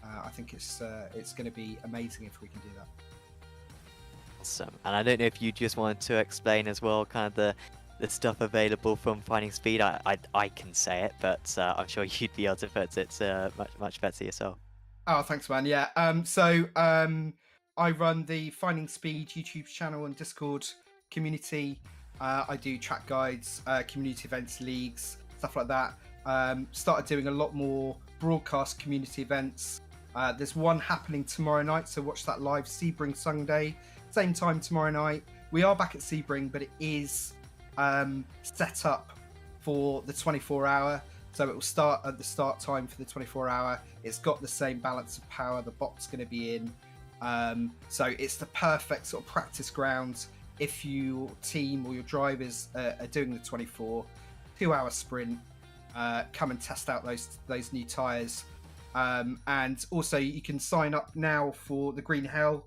I think it's going to be amazing if we can do that. Awesome. And I don't know if you just wanted to explain as well kind of the stuff available from FindingSpeed. I can say it, but I'm sure you'd be able to put it much better yourself. Oh, thanks, man. Yeah. So I run the FindingSpeed YouTube channel and Discord community. I do track guides, community events, leagues, stuff like that. Started doing a lot more broadcast community events. There's one happening tomorrow night, so watch that live. Sebring Sunday, same time tomorrow night. We are back at Sebring, but it is set up for the 24-hour, so it will start at the start time for the 24-hour. It's got the same balance of power. The bot's going to be in, so it's the perfect sort of practice ground if your team or your drivers are doing the 24 2-hour sprint. Come and test out those new tires. And also you can sign up now for the Green Hell.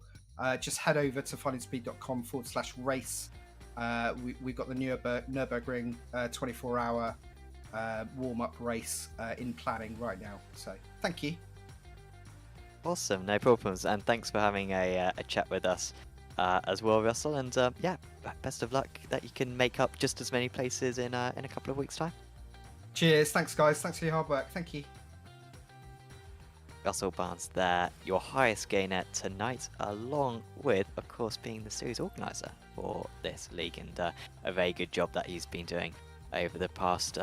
Just head over to findingspeed.com/race. We've got the Nürburgring 24-hour warm-up race in planning right now. So thank you. Awesome, no problems, and thanks for having a chat with us as well, Russell. And yeah, best of luck that you can make up just as many places in a couple of weeks' time. Cheers, thanks guys, thanks for your hard work, thank you. Russell Barnes there, your highest gainer tonight, along with, of course, being the series organizer for this league, and a very good job that he's been doing over the past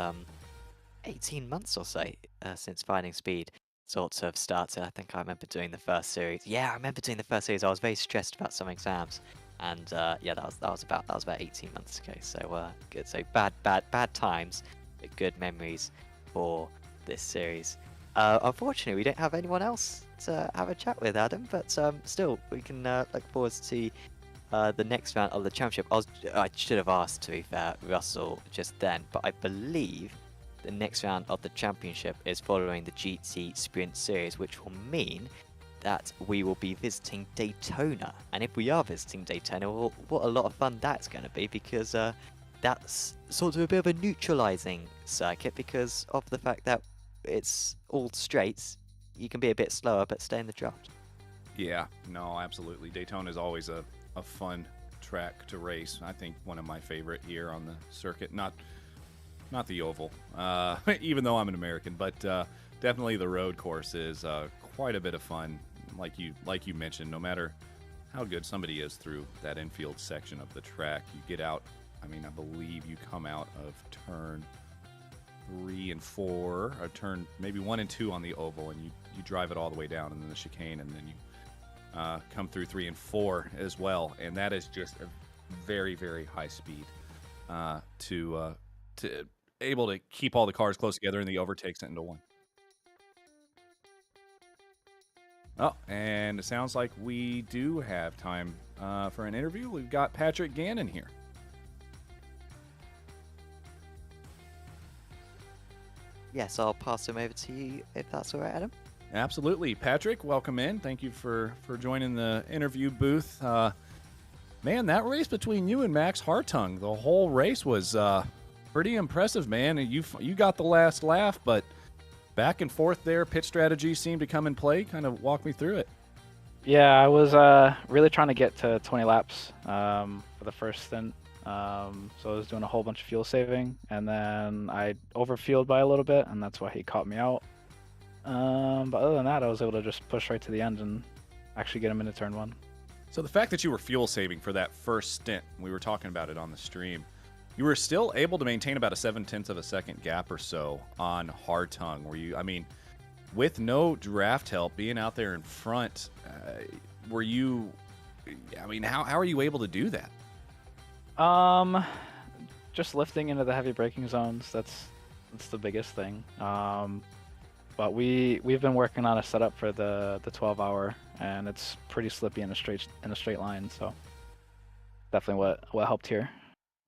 18 months or so since FindingSpeed sort of started. I think I remember doing the first series. Yeah, I remember doing the first series. I was very stressed about some exams, and yeah, that was about 18 months ago. So good. So bad times, but good memories for this series. Unfortunately, we don't have anyone else to have a chat with, Adam, but still, we can look forward to the next round of the championship. I should have asked, to be fair, Russell just then, but I believe the next round of the championship is following the GT Sprint Series, which will mean that we will be visiting Daytona. And if we are visiting Daytona, well, what a lot of fun that's going to be, because that's sort of a bit of a neutralizing circuit because of the fact that it's all straights. You can be a bit slower, but stay in the draft. Yeah, no, absolutely. Daytona is always a fun track to race. I think one of my favorite here on the circuit. Not the oval, even though I'm an American, but definitely the road course is quite a bit of fun. Like you mentioned, no matter how good somebody is through that infield section of the track, you get out. I mean, I believe you come out of turn 3 and 4, or turn maybe 1 and 2 on the oval, and you drive it all the way down, and then the chicane, and then you come through 3 and 4 as well, and that is just a very, very high speed to able to keep all the cars close together, and the overtakes it into one. Oh, and it sounds like we do have time for an interview. We've got Patrick Gannon here. Yes, I'll pass him over to you if that's all right, Adam. Absolutely. Patrick, welcome in. Thank you for joining the interview booth. Man, that race between you and Max Hartung, the whole race was pretty impressive, man. You got the last laugh, but back and forth there, pit strategy seemed to come in play. Kind of walk me through it. Yeah, I was really trying to get to 20 laps for the first stint. So I was doing a whole bunch of fuel saving, and then I overfueled by a little bit, and that's why he caught me out. But other than that, I was able to just push right to the end and actually get him into turn 1. So the fact that you were fuel saving for that first stint, we were talking about it on the stream, you were still able to maintain about a 0.7 of a second gap or so on Hartung. Were you, I mean, with no draft help being out there in front, were you, I mean, how are you able to do that? Just lifting into the heavy braking zones. That's the biggest thing. But we've been working on a setup for the 12-hour, and it's pretty slippy in a straight line. So definitely what helped here.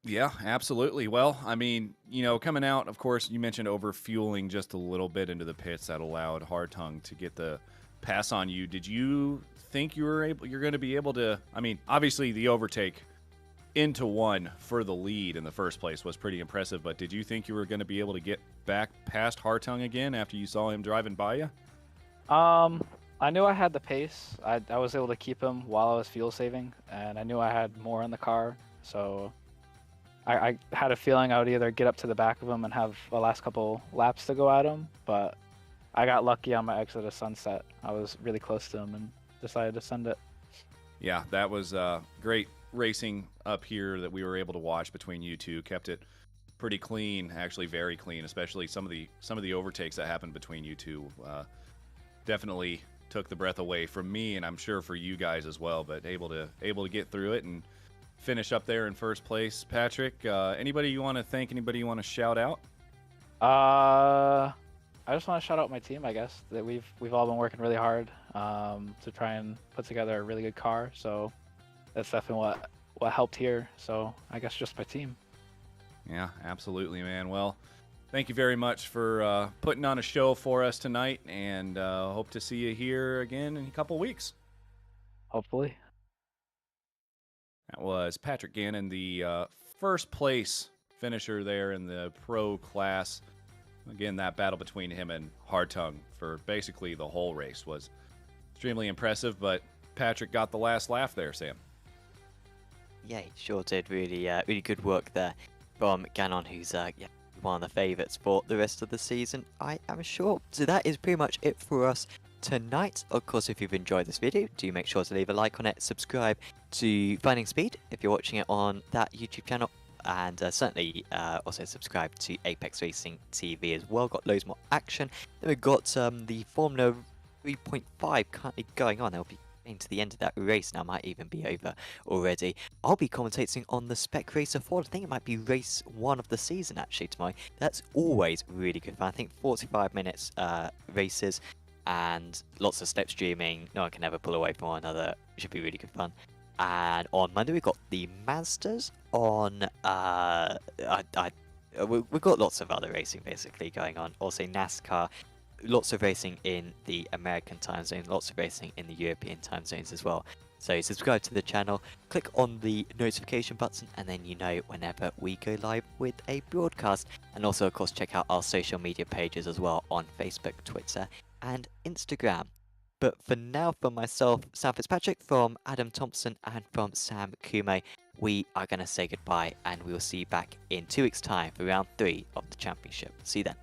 Yeah, absolutely. Well, I mean, you know, coming out, of course, you mentioned overfueling just a little bit into the pits that allowed Hartung to get the pass on you. Did you think you're going to be able to? I mean, obviously the overtake into one for the lead in the first place was pretty impressive, but did you think you were going to be able to get back past Hartung again after you saw him driving by you? I knew I had the pace. I was able to keep him while I was fuel saving, and I knew I had more in the car, so I had a feeling I would either get up to the back of him and have the last couple laps to go at him, but I got lucky on my exit of Sunset. I was really close to him and decided to send it. Yeah, that was great racing up here that we were able to watch between you two. Kept it pretty clean, actually very clean, especially some of the overtakes that happened between you two. Definitely took the breath away from me, and I'm sure for you guys as well, but able to get through it and finish up there in first place. Patrick, anybody you want to thank, anybody you want to shout out? I just want to shout out my team, I guess, that we've all been working really hard to try and put together a really good car. So that's definitely what helped here. So I guess just my team. Yeah, absolutely, man. Well, thank you very much for putting on a show for us tonight, and hope to see you here again in a couple weeks. Hopefully. That was Patrick Gannon, the first place finisher there in the pro class. Again, that battle between him and Hartung for basically the whole race was extremely impressive, but Patrick got the last laugh there, Sam. Yeah, he sure did. Really good work there from Gannon, who's one of the favourites for the rest of the season, I am sure. So that is pretty much it for us tonight. Of course, if you've enjoyed this video, do make sure to leave a like on it, subscribe to FindingSpeed if you're watching it on that YouTube channel, and certainly also subscribe to Apex Racing TV as well. Got loads more action. Then we've got the Formula 3.5 currently going on. They'll be getting to the end of that race now, might even be over already. I'll be commentating on the Spec Racer 4. I think it might be race 1 of the season actually tomorrow. That's always really good fun. I think 45 minutes races and lots of step streaming. No one can ever pull away from one another. It should be really good fun. And on Monday we've got the Mazdas on. We've got lots of other racing basically going on. Also NASCAR. Lots of racing in the American time zone, lots of racing in the European time zones as well. So subscribe to the channel, click on the notification button, and then you know whenever we go live with a broadcast. And also, of course, check out our social media pages as well on Facebook, Twitter, and Instagram. But for now, from myself, Sam Fitzpatrick, from Adam Thompson, and from Sam Kume, we are going to say goodbye, and we will see you back in 2 weeks' time for round 3 of the championship. See you then.